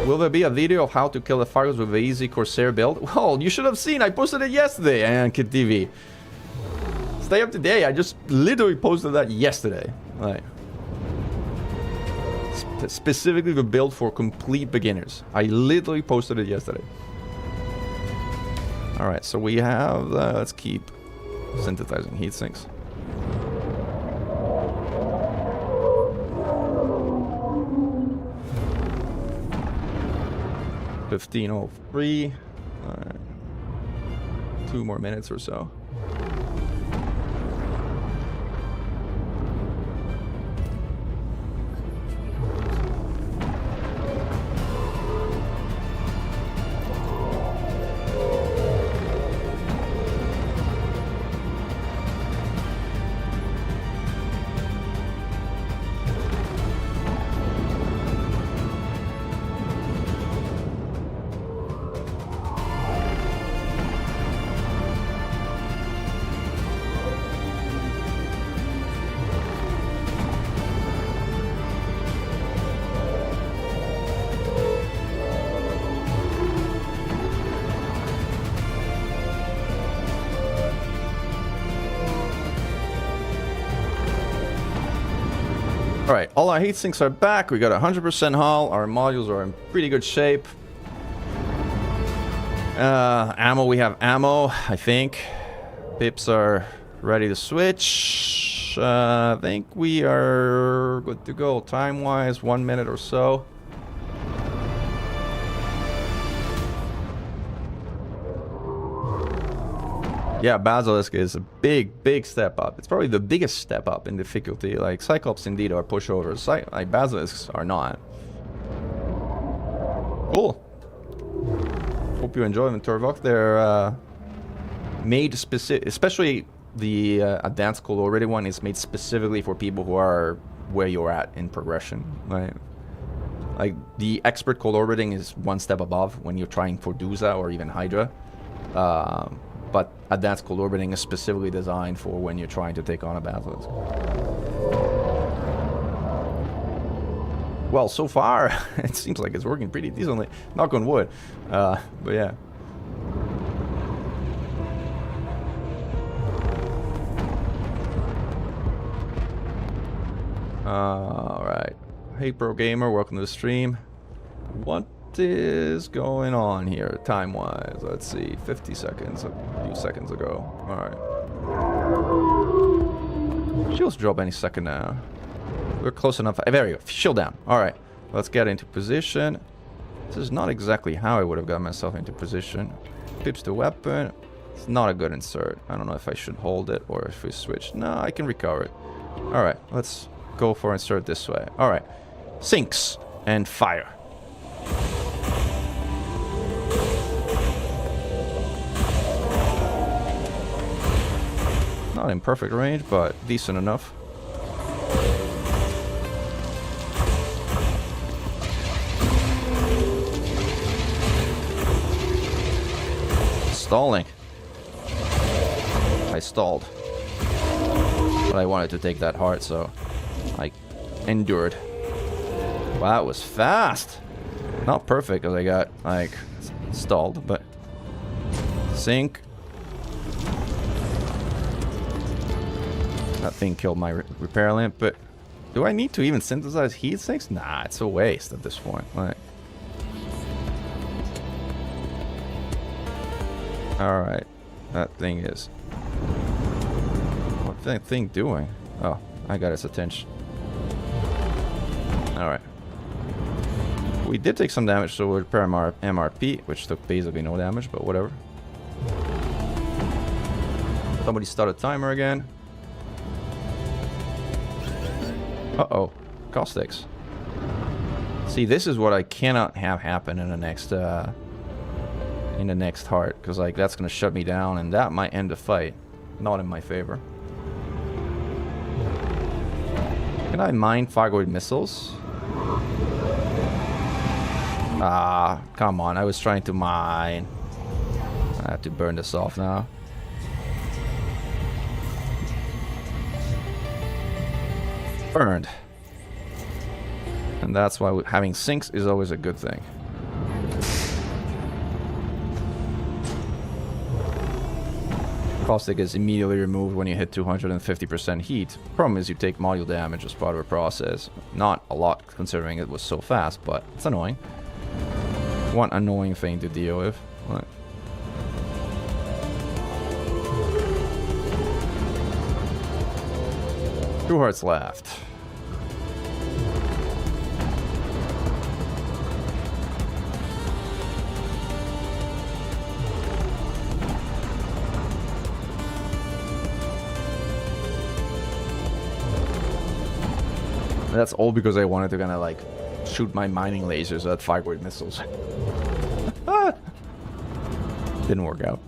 Will there be a video of how to kill the Thargoids with the easy Corsair build? Well, you should have seen. I posted it yesterday on Kid TV. Stay up to date. I just literally posted that yesterday. Like, specifically the build for complete beginners. I literally posted it yesterday. Alright, so we have... let's keep synthesizing heat sinks. $15:03. Alright. 2 more minutes or so. Alright, all our heat sinks are back. We got 100% hull. Our modules are in pretty good shape. Ammo, we have ammo, I think. Pips are ready to switch. I think we are good to go time-wise. 1 minute or so. Yeah, Basilisk is a big step up. It's probably the biggest step up in difficulty. Like, Cyclops indeed are pushovers. Like, Basilisks are not. Cool. Hope you enjoy them, Turvok. They're made specific, especially the Advanced Cold Orbiting one is made specifically for people who are where you're at in progression. Right? Like, the Expert Cold Orbiting is 1 step above when you're trying for Duza or even Hydra. But Advanced Cold Orbiting is specifically designed for when you're trying to take on a Basilisk. Well, so far, it seems like it's working pretty decently. Knock on wood. But yeah. Alright. Hey, Pro Gamer, welcome to the stream. What is going on here, time-wise? Let's see, 50 seconds, a few seconds ago. Alright. Shields drop any second now. We're close enough. There you go. Shield down. Alright. Let's get into position. This is not exactly how I would have got myself into position. Pips the weapon. It's not a good insert. I don't know if I should hold it or if we switch. No, I can recover it. Alright. Let's go for insert this way. Alright. Sinks and fire. Not in perfect range, but decent enough. Stalling. I stalled. But I wanted to take that heart, so I endured. Wow, that was fast. Not perfect, because I got, like, stalled, but... Sink. That thing killed my repair lamp, but... Do I need to even synthesize heat sinks? Nah, it's a waste at this point. Like... Alright. That thing is... What's that thing doing? Oh, I got its attention. Alright. We did take some damage, so we'll repair MRP, which took basically no damage, but whatever. Somebody start a timer again. Uh-oh. Caustics. See, this is what I cannot have happen in the next heart, because like that's gonna shut me down, and that might end the fight. Not in my favor. Can I mine Thargoid missiles? Ah, come on, I was trying to mine. I have to burn this off now. Burned. And that's why having sinks is always a good thing. Caustic is immediately removed when you hit 250% heat. Problem is you take module damage as part of the process. Not a lot considering it was so fast, but it's annoying. One annoying thing to deal with. What? Two hearts left. That's all because I wanted to kind of like shoot my mining lasers at Thargoid missiles. Didn't work out.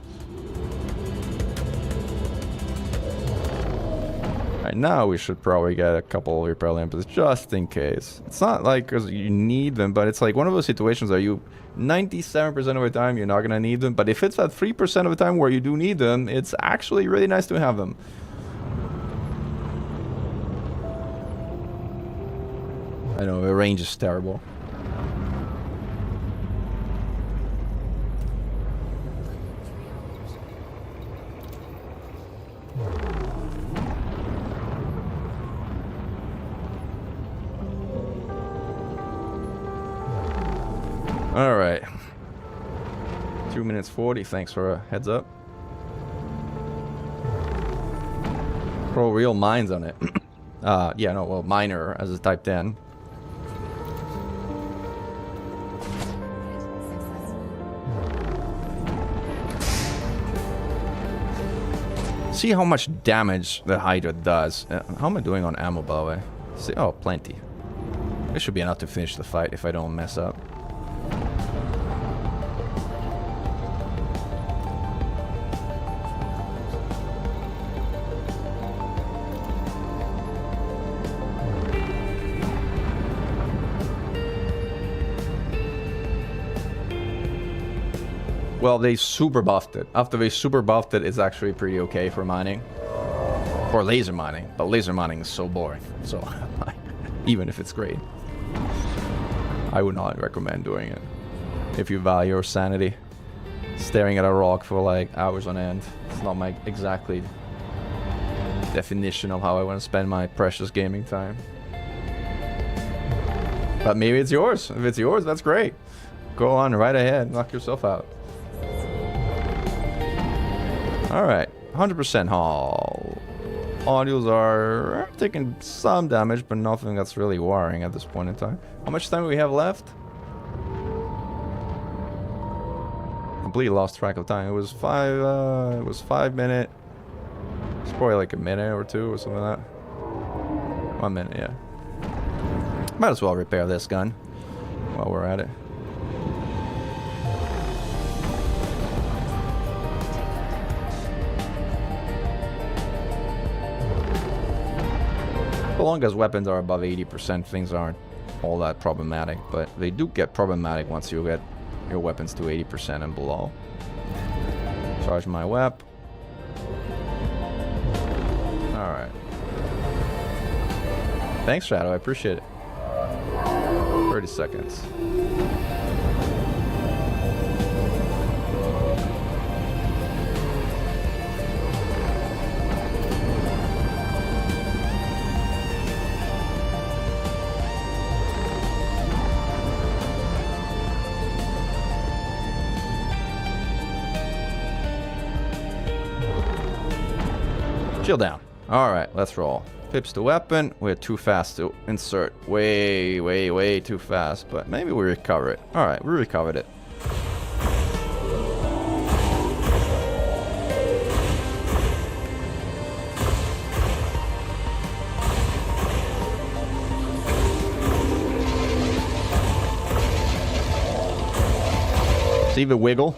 Right now we should probably get a couple of repair lamps just in case. It's not like because you need them, but it's like one of those situations where you 97% of the time you're not gonna need them, but if it's at 3% of the time where you do need them, it's actually really nice to have them. I know, the range is terrible. Alright. 2 minutes 40, thanks for a heads up. Pro real mines on it. Yeah, no, well, miner as a type 10. See how much damage the Hydra does. How am I doing on ammo, by the way? See, oh, plenty. This should be enough to finish the fight if I don't mess up. Well, they super buffed it. After they super buffed it, it's actually pretty okay for mining. For laser mining. But laser mining is so boring. So, even if it's great. I would not recommend doing it. If you value your sanity. Staring at a rock for like hours on end. It's not my exactly definition of how I want to spend my precious gaming time. But maybe it's yours. If it's yours, that's great. Go on, right ahead. Knock yourself out. Alright. 100% haul. Audios are taking some damage, but nothing that's really worrying at this point in time. How much time do we have left? Completely lost track of time. It was 5 minutes. It's probably like a minute or two or something like that. 1 minute, yeah. Might as well repair this gun while we're at it. So long as weapons are above 80%, things aren't all that problematic, but they do get problematic once you get your weapons to 80% and below. Charge my weapon. Alright. Thanks, Shadow. I appreciate it. 30 seconds. Chill down. Alright, let's roll. Pips the weapon. We're too fast to insert. Way too fast. But maybe we recover it. Alright, we recovered it. See the wiggle?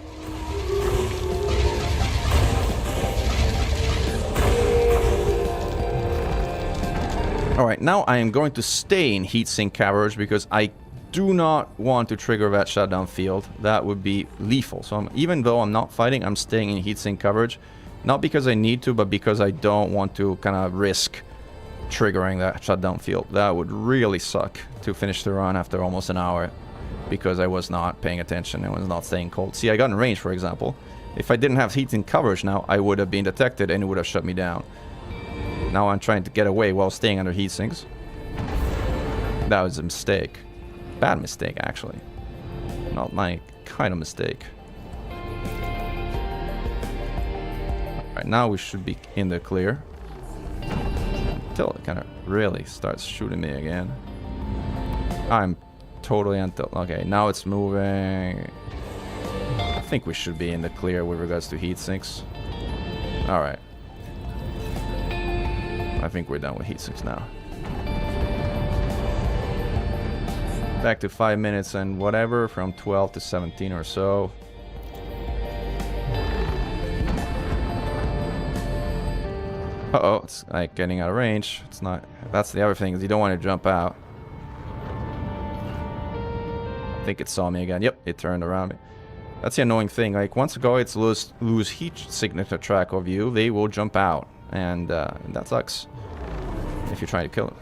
Alright, now I am going to stay in heatsink coverage because I do not want to trigger that shutdown field. That would be lethal. So even though I'm not fighting, I'm staying in heatsink coverage. Not because I need to, but because I don't want to kind of risk triggering that shutdown field. That would really suck to finish the run after almost an hour because I was not paying attention and was not staying cold. See, I got in range, for example. If I didn't have heatsink coverage now, I would have been detected and it would have shut me down. Now I'm trying to get away while staying under heatsinks. That was a mistake. Bad mistake, actually. Not my kind of mistake. Alright, now we should be in the clear. Until it kind of really starts shooting me again. I'm totally until... Okay, now it's moving. I think we should be in the clear with regards to heatsinks. Alright. I think we're done with heatsinks now. Back to 5 minutes and whatever, from 12 to 17 or so. Uh-oh, it's like getting out of range. It's not... That's the other thing, is you don't want to jump out. I think it saw me again. Yep, it turned around me. That's the annoying thing. Like, once Thargoids lose heat signature track of you, they will jump out. And that sucks if you're trying to kill it.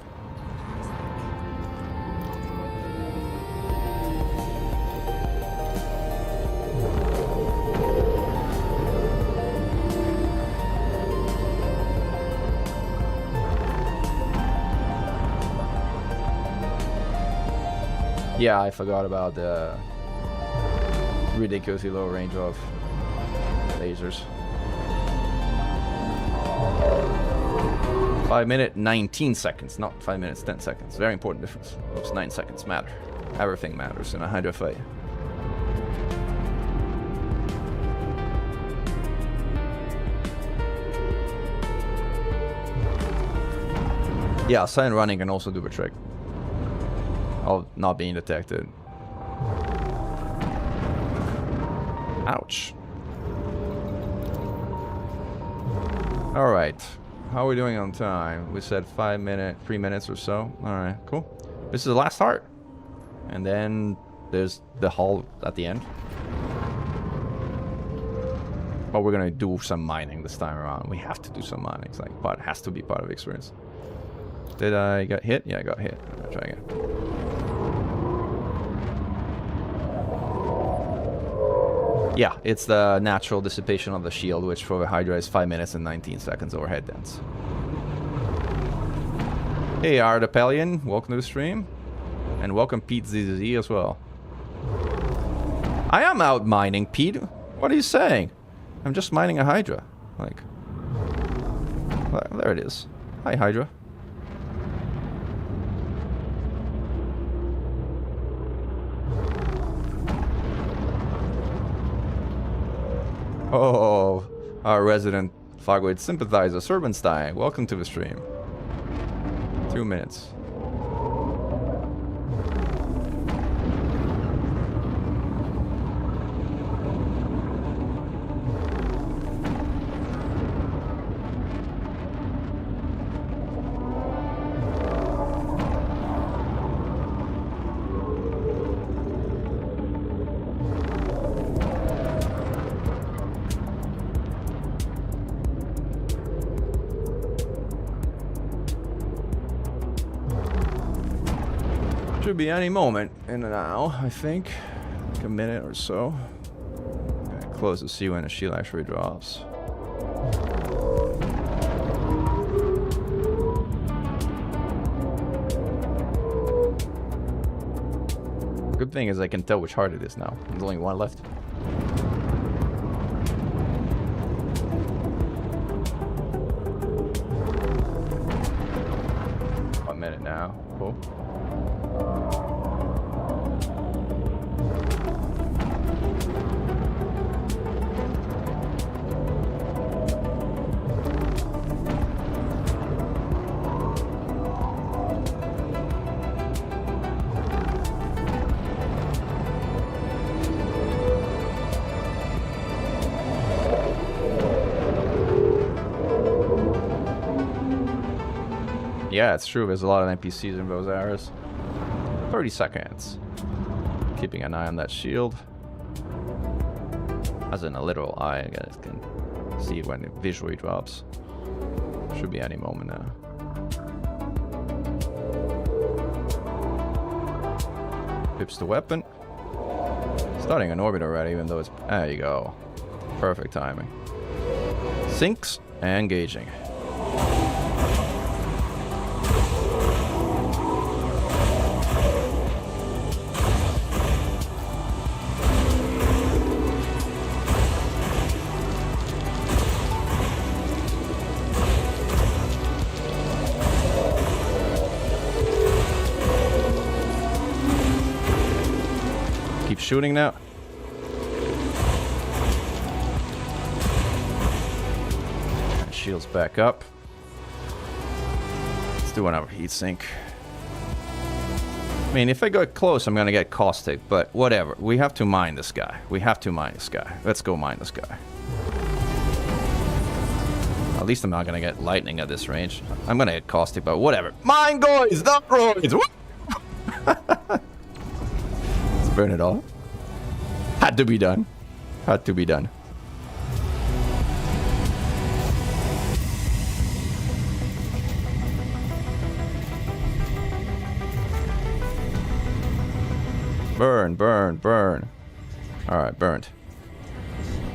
Yeah, I forgot about the ridiculously low range of lasers. 5 minutes, 19 seconds, not 5 minutes, 10 seconds. Very important difference. Those 9 seconds matter. Everything matters in a Hydra fight. Yeah, silent running can also do the trick of not being detected. Ouch. Alright. How are we doing on time? We said 3 minutes or so. Alright, cool. This is the last heart. And then there's the hull at the end. But we're gonna do some mining this time around. We have to do some mining. It's like, but it has to be part of the experience. Did I get hit? Yeah, I got hit. I'm gonna try again. Yeah, it's the natural dissipation of the shield, which for the Hydra is 5 minutes and 19 seconds overhead dance. Hey, Ardapelian, welcome to the stream. And welcome Pete ZZZ as well. I am out mining, Pete. What are you saying? I'm just mining a Hydra. Like, there it is. Hi, Hydra. Oh, our resident Thargoid sympathizer, Serbenstein. Welcome to the stream. 2 minutes. Should be any moment in an hour, I think. Like a minute or so. Okay, close to see when the shield actually drops. Good thing is I can tell which heart it is now. There's only one left. One minute now. Cool. Yeah, it's true. There's a lot of NPCs in those areas. 30 seconds. Keeping an eye on that shield. As in a literal eye, I guess can see it when it visually drops. Should be any moment now. Pips the weapon. Starting an orbit already, even though it's... There you go. Perfect timing. Sinks and engaging. Shooting now. Shields back up. Let's do another heat sink. I mean, if I go close, I'm gonna get caustic, but whatever. We have to mine this guy. We have to mine this guy. Let's go mine this guy. At least I'm not gonna get lightning at this range. I'm gonna get caustic, but whatever. Mine guys, not roids. Let's burn it all. Had to be done. Had to be done. Burn, burn, burn. Alright, burned.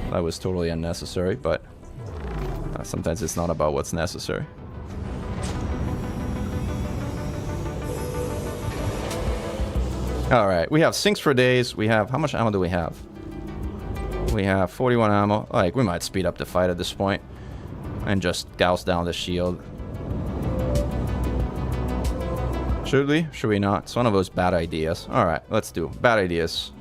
That was totally unnecessary, but sometimes it's not about what's necessary. Alright, we have sinks for days. We have... How much ammo do we have? We have 41 ammo. Like, we might speed up the fight at this point. And just douse down the shield. Should we? Should we not? It's one of those bad ideas. Alright, let's do. Bad ideas.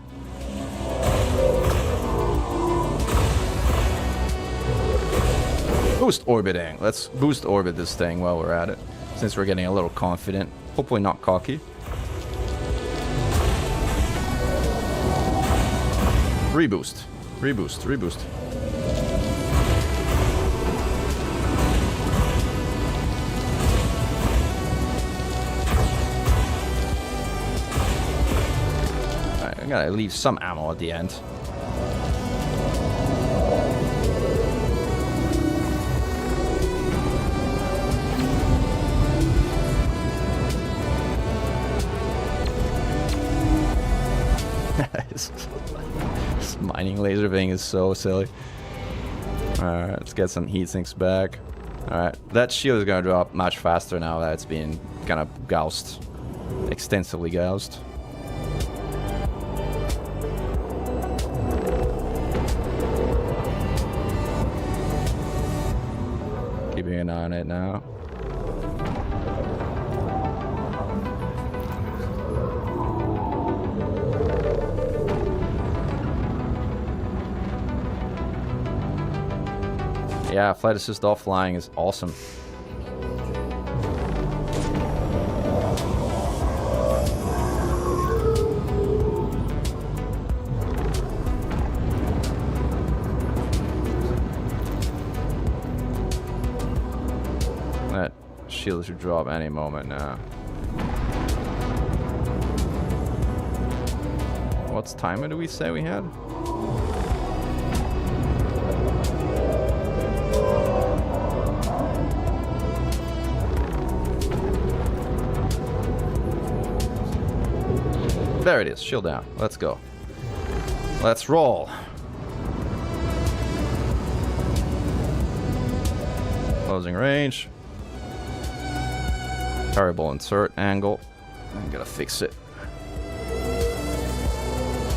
Boost orbiting. Let's boost orbit this thing while we're at it. Since we're getting a little confident. Hopefully not cocky. Reboost. Reboost. Reboost. Alright, I gotta leave some ammo at the end. mining laser thing is so silly. Alright, let's get some heat sinks back. Alright, that shield is gonna drop much faster now that it's been kind of goused. Extensively goused. Keeping an eye on it now. Yeah, flight assist offline is awesome. That shield should drop any moment now. What's timer do we say we had? There it is, shield down. Let's go. Let's roll. Closing range. Variable insert angle. I'm gonna fix it.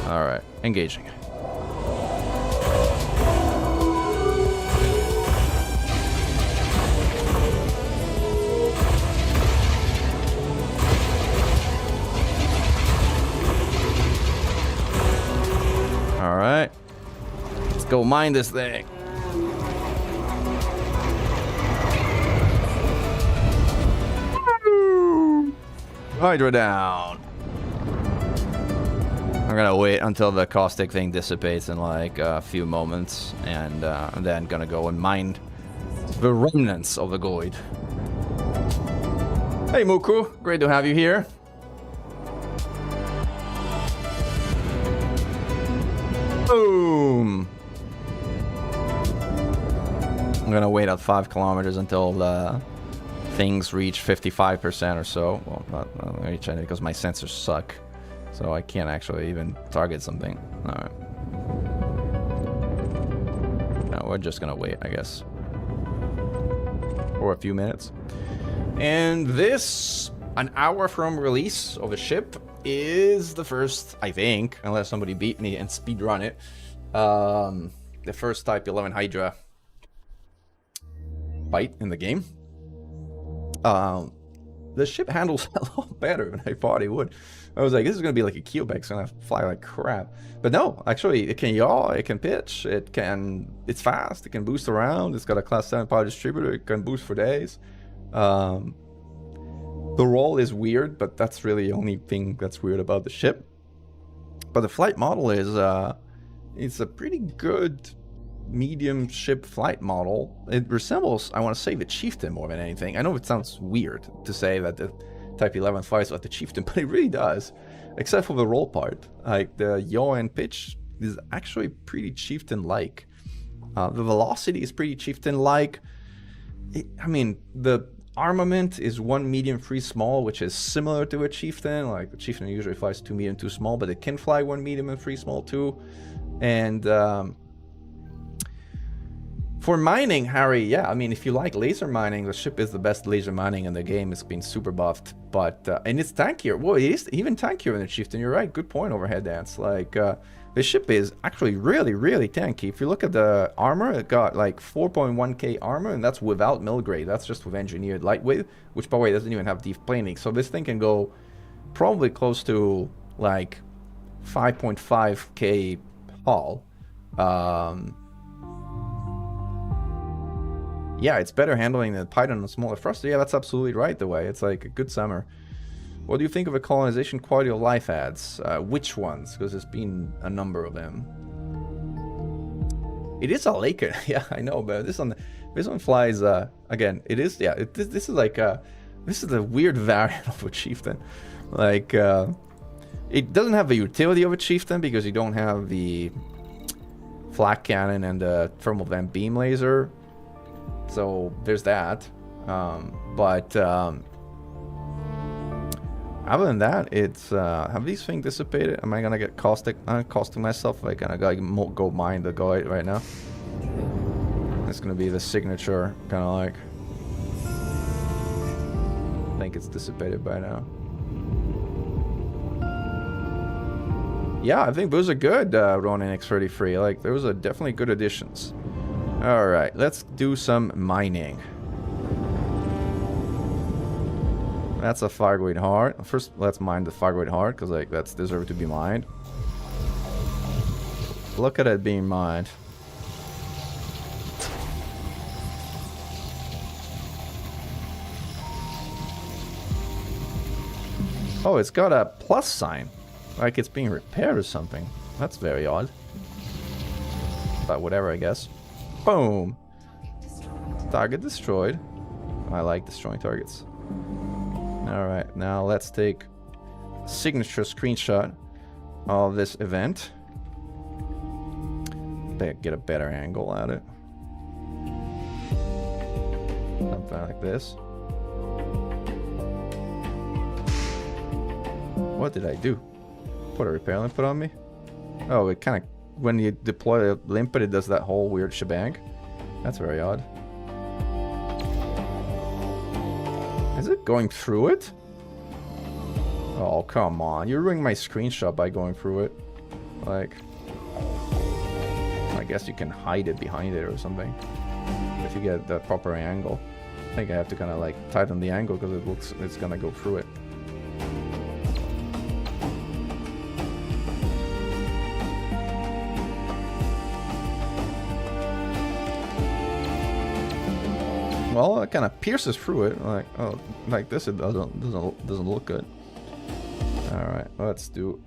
Alright, engaging. Alright. Let's go mine this thing. Hydra down. I'm gonna wait until the caustic thing dissipates in like a few moments, and then gonna go and mine the remnants of the Goid. Hey Muku, great to have you here. Boom! I'm gonna wait at 5 kilometers until the things reach 55% or so. Well, not reach any because my sensors suck. So I can't actually even target something. Alright. No, we're just gonna wait, I guess. For a few minutes. And this, an hour from release of a ship, is the first, I think, unless somebody beat me and speedrun it, the first Type 11 Hydra fight in the game. The ship handles a lot better than I thought it would. I was like, this is gonna be like a Keelback, it's gonna fly like crap. But no, actually, it can yaw, it can pitch, it's fast, it can boost around, it's got a class 7 power distributor, it can boost for days. The roll is weird, but that's really the only thing that's weird about the ship. But the flight model is, it's a pretty good medium ship flight model. It resembles, I want to say, the Chieftain more than anything. I know it sounds weird to say that the Type 11 flies like the Chieftain, but it really does, except for the roll part. Like the yaw and pitch is actually pretty Chieftain-like. The velocity is pretty Chieftain-like. I mean, the armament is 1 medium 3 small, which is similar to a Chieftain. Like the Chieftain usually flies 2 medium 2 small, but it can fly 1 medium and 3 small too. And for mining, Harry, yeah, I mean, if you like laser mining, the ship is the best laser mining in the game. It's been super buffed, but and it's tankier. Well, it is even tankier than the Chieftain. You're right. Good point, Overhead Dance. Like the ship is actually really, really tanky. If you look at the armor, it got like 4.1k armor, and that's without mill grade. That's just with engineered lightweight, which by the way doesn't even have deep planing. So this thing can go probably close to like 5.5k hull. Yeah, it's better handling the Python on a smaller thruster. Yeah, that's absolutely right, the way. It's like a good summer. What do you think of the colonization quality of life ads? Which ones? Because there's been a number of them. It is a Laker. Yeah, I know, but this one flies, again, it is, yeah, this is like, this is a weird variant of a Chieftain. Like, it doesn't have the utility of a Chieftain because you don't have the flak cannon and the thermal vent beam laser. So there's that, but Other than that, it's have these things dissipated? Am I gonna get caustic myself? Like, gonna go mine the Thargoid right now? It's gonna be the signature, kind of like. I think it's dissipated by now. Yeah, I think those are good, Ronin X33. Like, those are definitely good additions. Alright, let's do some mining. That's a Thargoid heart. First, let's mine the Thargoid heart, because, like, that's deserved to be mined. Look at it being mined. Oh, it's got a plus sign. Like it's being repaired or something. That's very odd. But whatever, I guess. Boom! Target destroyed. I like destroying targets. Alright, now let's take a signature screenshot of this event. Get a better angle at it. Something like this. What did I do? Put a repair limpet on me? Oh, it kind of... When you deploy a limpet, it does that whole weird shebang. That's very odd. Is it going through it? Oh, come on. You're ruining my screenshot by going through it. Like... I guess you can hide it behind it or something. If you get the proper angle. I think I have to kind of like tighten the angle because it looks... It's gonna go through it. Well, it kind of pierces through it, like oh, like this. It doesn't look good. All right, let's do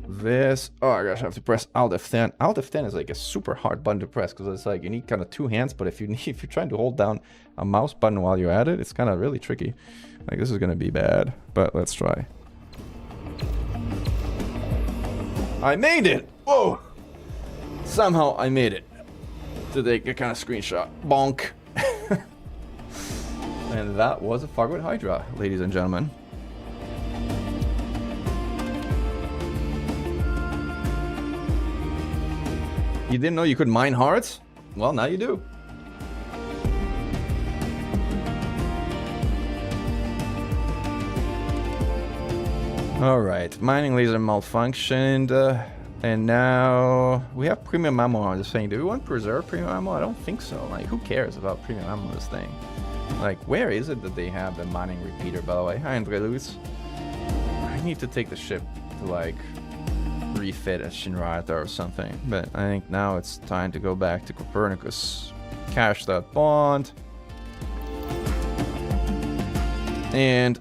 this. Oh, I gosh, I have to press Alt F10. Alt F10 is like a super hard button to press because it's like you need kind of two hands. But if you're trying to hold down a mouse button while you're at it, it's kind of really tricky. Like this is gonna be bad, but let's try. I made it! Whoa! Somehow I made it to take a kind of screenshot. Bonk. And that was a Thargoid Hydra, ladies and gentlemen. You didn't know you could mine hearts? Well, now you do. Alright, mining laser malfunctioned. And now we have premium ammo on this thing. Do we want to preserve premium ammo? I don't think so. Like, who cares about premium ammo on this thing? Like, where is it that they have the mining repeater, by the way? Hi, Andre Luz. I need to take the ship to, like, refit a Shinrata or something. But I think now it's time to go back to Copernicus. Cash that bond. And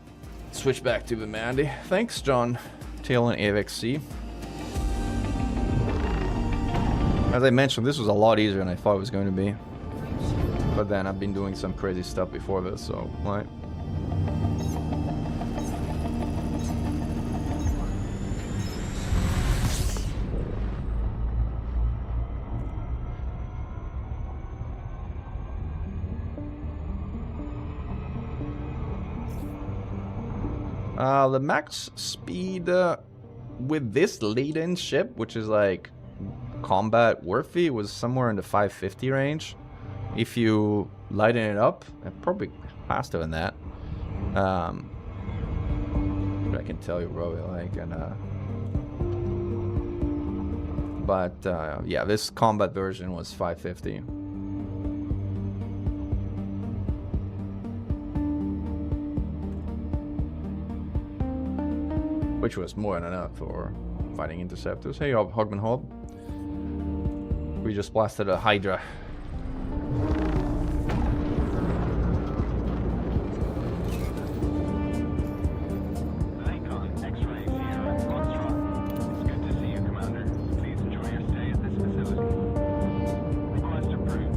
switch back to the Mandy. Thanks, John. Tail and AVXC. As I mentioned, this was a lot easier than I thought it was going to be. But then I've been doing some crazy stuff before this, so like... The max speed with this laden ship, which is like combat worthy, was somewhere in the 550 range. If you lighten it up, probably faster than that. But I can tell you probably like, and yeah, this combat version was 550. Which was more than enough for fighting interceptors. Hey, Hogman Hob. We just blasted a Hydra.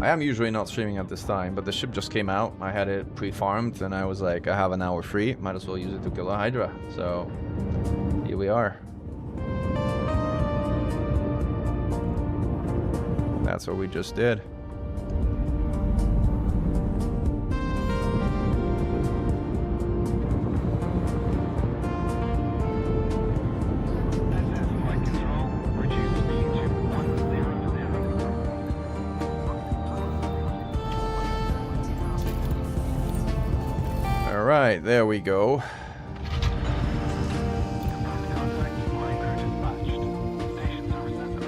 I am usually not streaming at this time, but the ship just came out. I had it pre-farmed, and I was like, I have an hour free. Might as well use it to kill a Hydra. So, here we are. That's what we just did. Alright, there we go.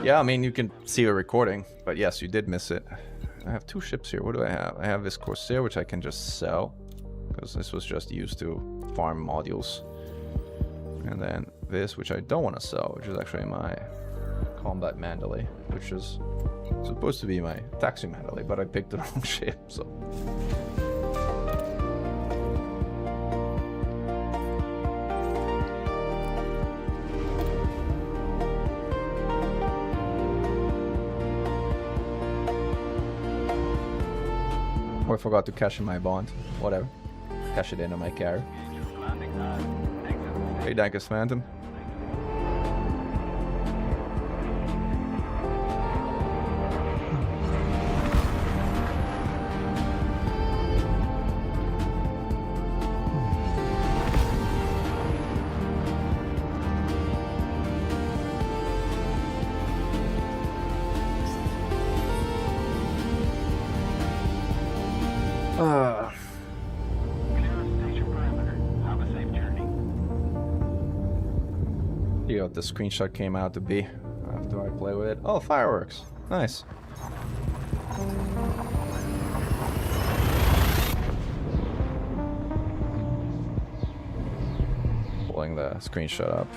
Yeah, I mean, you can see a recording, but yes, you did miss it. I have 2 ships here. What do I have? I have this Corsair, which I can just sell, because this was just used to farm modules. And then this, which I don't want to sell, which is actually my combat Mandalay, which is supposed to be my taxi Mandalay, but I picked the wrong ship, so... I forgot to cash in my bond. Whatever. Cash it in on my carrier. Hey, Dankus Phantom. See what the screenshot came out to be after I play with it. Oh, fireworks. Nice. Pulling the screenshot up.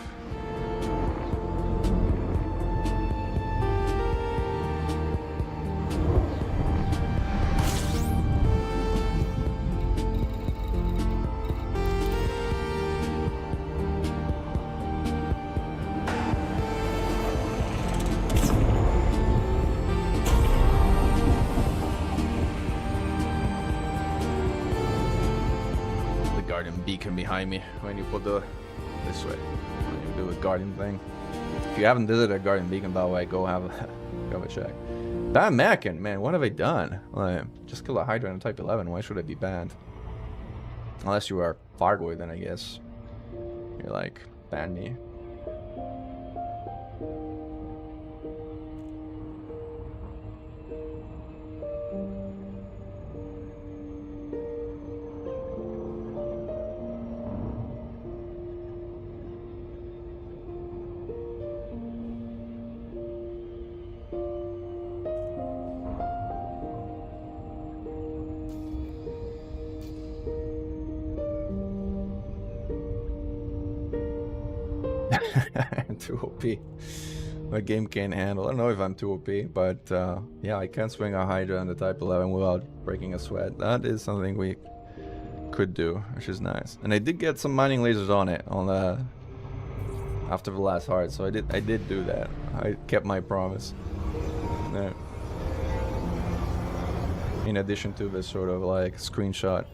Beacon behind me when you put the this way when you do a guardian thing. If you haven't visited a guardian beacon, by the way, go have a check. That Mechan, man, what have I done? Like, just kill a Hydra in Type 11. Why should I be banned? Unless you are Thargoid, then I guess you're like, ban me. Too OP. My game can't handle. I don't know if I'm too OP, but yeah, I can swing a Hydra on the Type 11 without breaking a sweat. That is something we could do, which is nice. And I did get some mining lasers on it on the after the last heart, so I did do that. I kept my promise. Yeah. In addition to this sort of like screenshot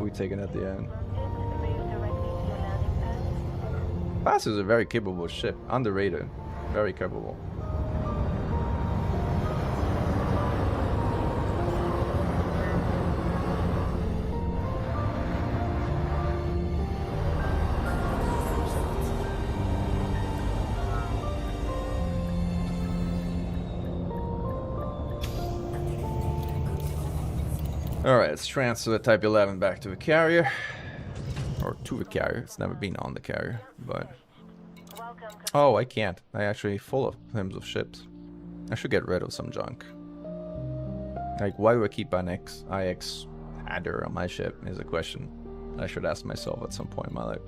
we taken at the end. Bass is a very capable ship, underrated, very capable. Alright, let's transfer the Type 11 back to the carrier. Or to the carrier. It's never been on the carrier, but... Oh, I can't. I actually full of hymns of ships. I should get rid of some junk. Like, why do I keep an IX Adder on my ship is a question I should ask myself at some point in my life.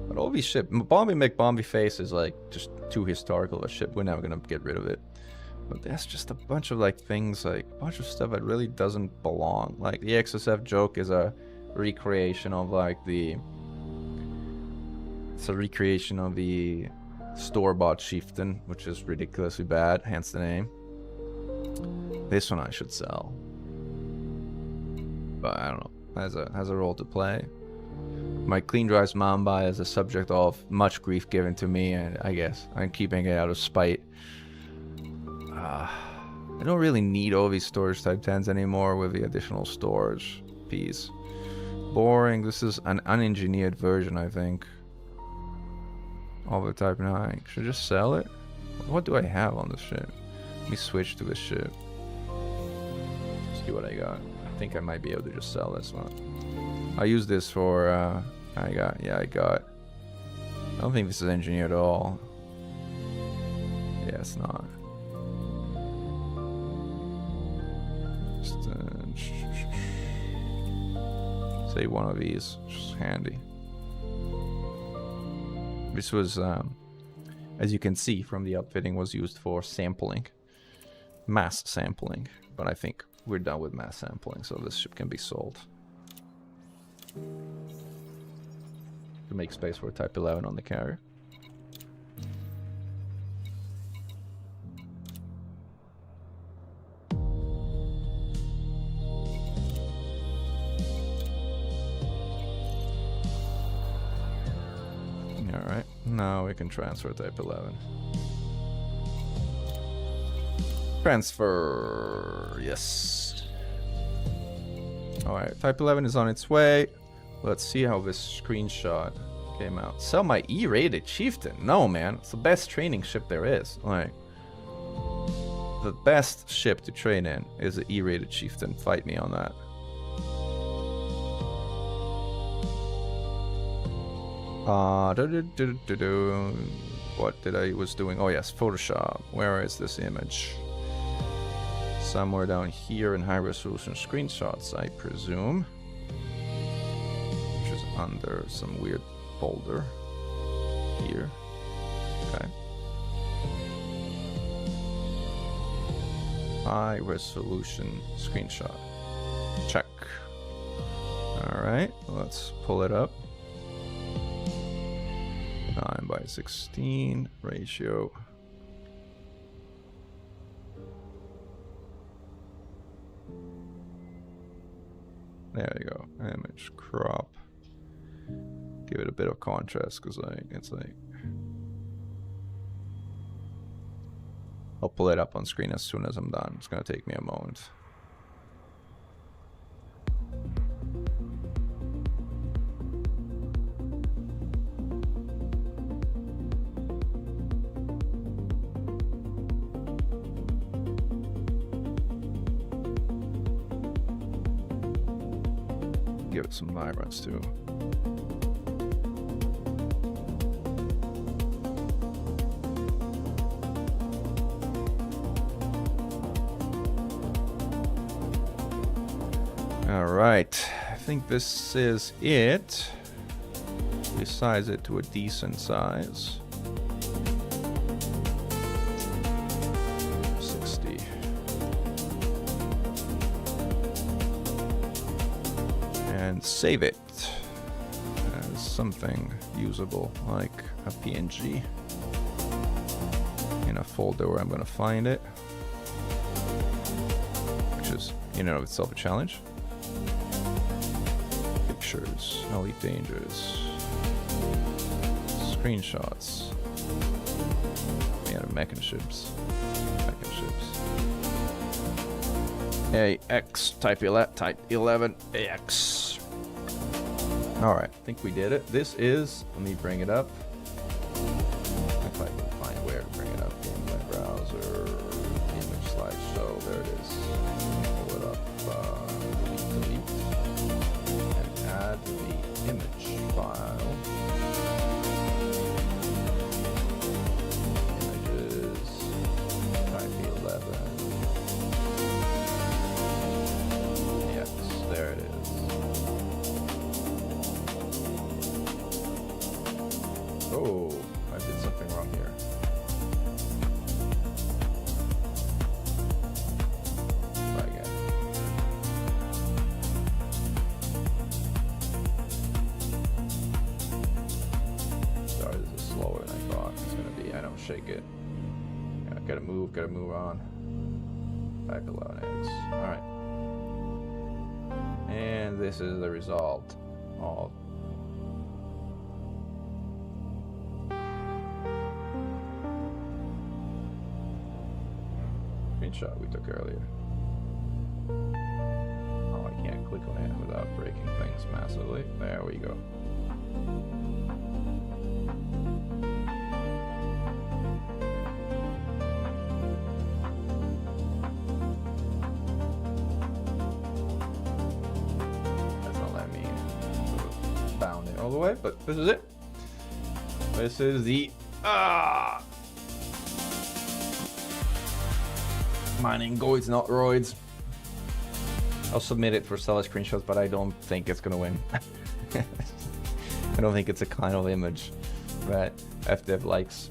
But all these ships... Bombi McBombi Face is like just too historical of a ship. We're never gonna get rid of it. But that's just a bunch of like things, like a bunch of stuff that really doesn't belong. Like the XSF joke is a recreation of like the... It's a recreation of the store-bought chieftain, which is ridiculously bad, hence the name. This one I should sell. But I don't know, has a role to play. My Clean Drives Mamba is a subject of much grief given to me, and I guess I'm keeping it out of spite. I don't really need all these storage type 10s anymore with the additional storage piece. Boring. This is an unengineered version, I think, of the Type 9. Should I just sell it? What do I have on this ship? Let me switch to this ship. See what I got. I think I might be able to just sell this one. I use this for, I got. I don't think this is engineered at all. Yeah, it's not. Just, say one of these, just handy. This was, as you can see from the outfitting, was used for sampling, mass sampling. But I think we're done with mass sampling, so this ship can be sold. To make space for Type 11 on the carrier. Alright, now we can transfer Type 11. Transfer, yes. Alright, Type 11 is on its way. Let's see how this screenshot came out. Sell my E-rated chieftain. No, man, it's the best training ship there is. Like, the best ship to train in is the E-rated chieftain. Fight me on that. What did I was doing? Oh yes, Photoshop. Where is this image? Somewhere down here in high resolution screenshots, I presume. Which is under some weird folder here. Okay. High resolution screenshot. Check. Alright, let's pull it up. 9:16 ratio. There you go. Image crop. Give it a bit of contrast because it's like. I'll pull it up on screen as soon as I'm done. It's gonna take me a moment. Give it some vibrance too. All right, I think this is it. We size it to a decent size. 60. And save it as something usable, like a PNG, in a folder where I'm going to find it, which is in and of itself a challenge. Pictures, Elite Dangers, screenshots. Yeah, Mechan ships. AX, Type 11, AX. Alright, I think we did it. This is, let me bring it up. If I can find where to bring it up in my browser. Image slideshow, there it is. Pull it up, delete. And add the image file. Images, Type 11. Yes, there it is. Oh, I did something wrong here. Try again. Sorry, this is slower than I thought it's gonna be. I don't shake it. Yeah, gotta move on. Type 11X. Alright. And this is the result of screenshot we took earlier. Oh, I can't click on it without breaking things massively. There we go. all the way, but this is it. This is the mining goids, not roids. I'll submit it for seller screenshots, but I don't think it's gonna win. I don't think it's a kind of image that FDev likes,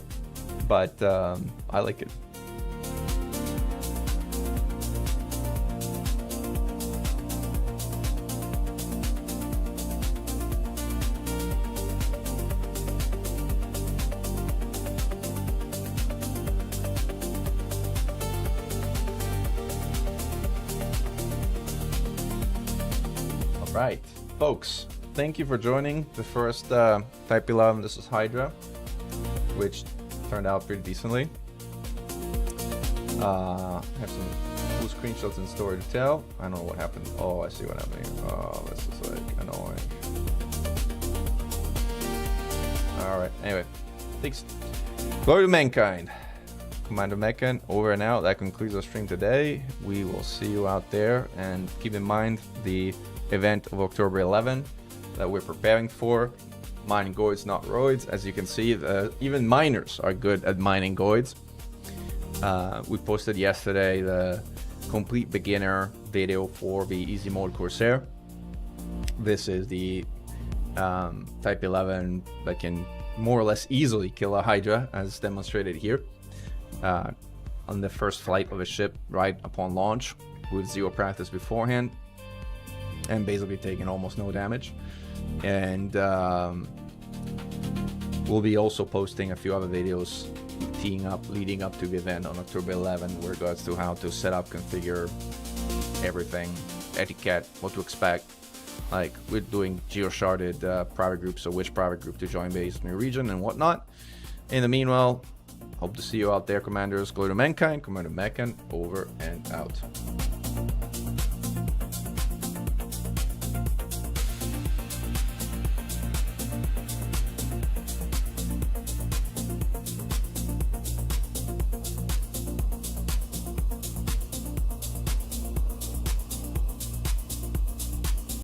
but I like it. Right, folks, thank you for joining the first Type 11 This is Hydra, which turned out pretty decently. I have some cool screenshots in story to tell. I don't know what happened. Oh, I see what happened here. Oh, this is like annoying. Alright, anyway, thanks. Glory to mankind. Commander Mechan over and out. That concludes our stream today. We will see you out there, and keep in mind the event of October 11 that we're preparing for. Mining goids, not roids. As you can see, even miners are good at mining goids. We posted yesterday the complete beginner video for the easy mode Corsair. This is the Type 11 that can more or less easily kill a Hydra, as demonstrated here, on the first flight of a ship right upon launch with zero practice beforehand, and basically taking almost no damage. And we'll be also posting a few other videos leading up to the event on October 11 with regards to how to set up, configure everything, etiquette, what to expect. Like, we're doing geo-sharded private groups, so which private group to join based on your region and whatnot. In the meanwhile, hope to see you out there, commanders. Glory to mankind. Commander Mechan over and out.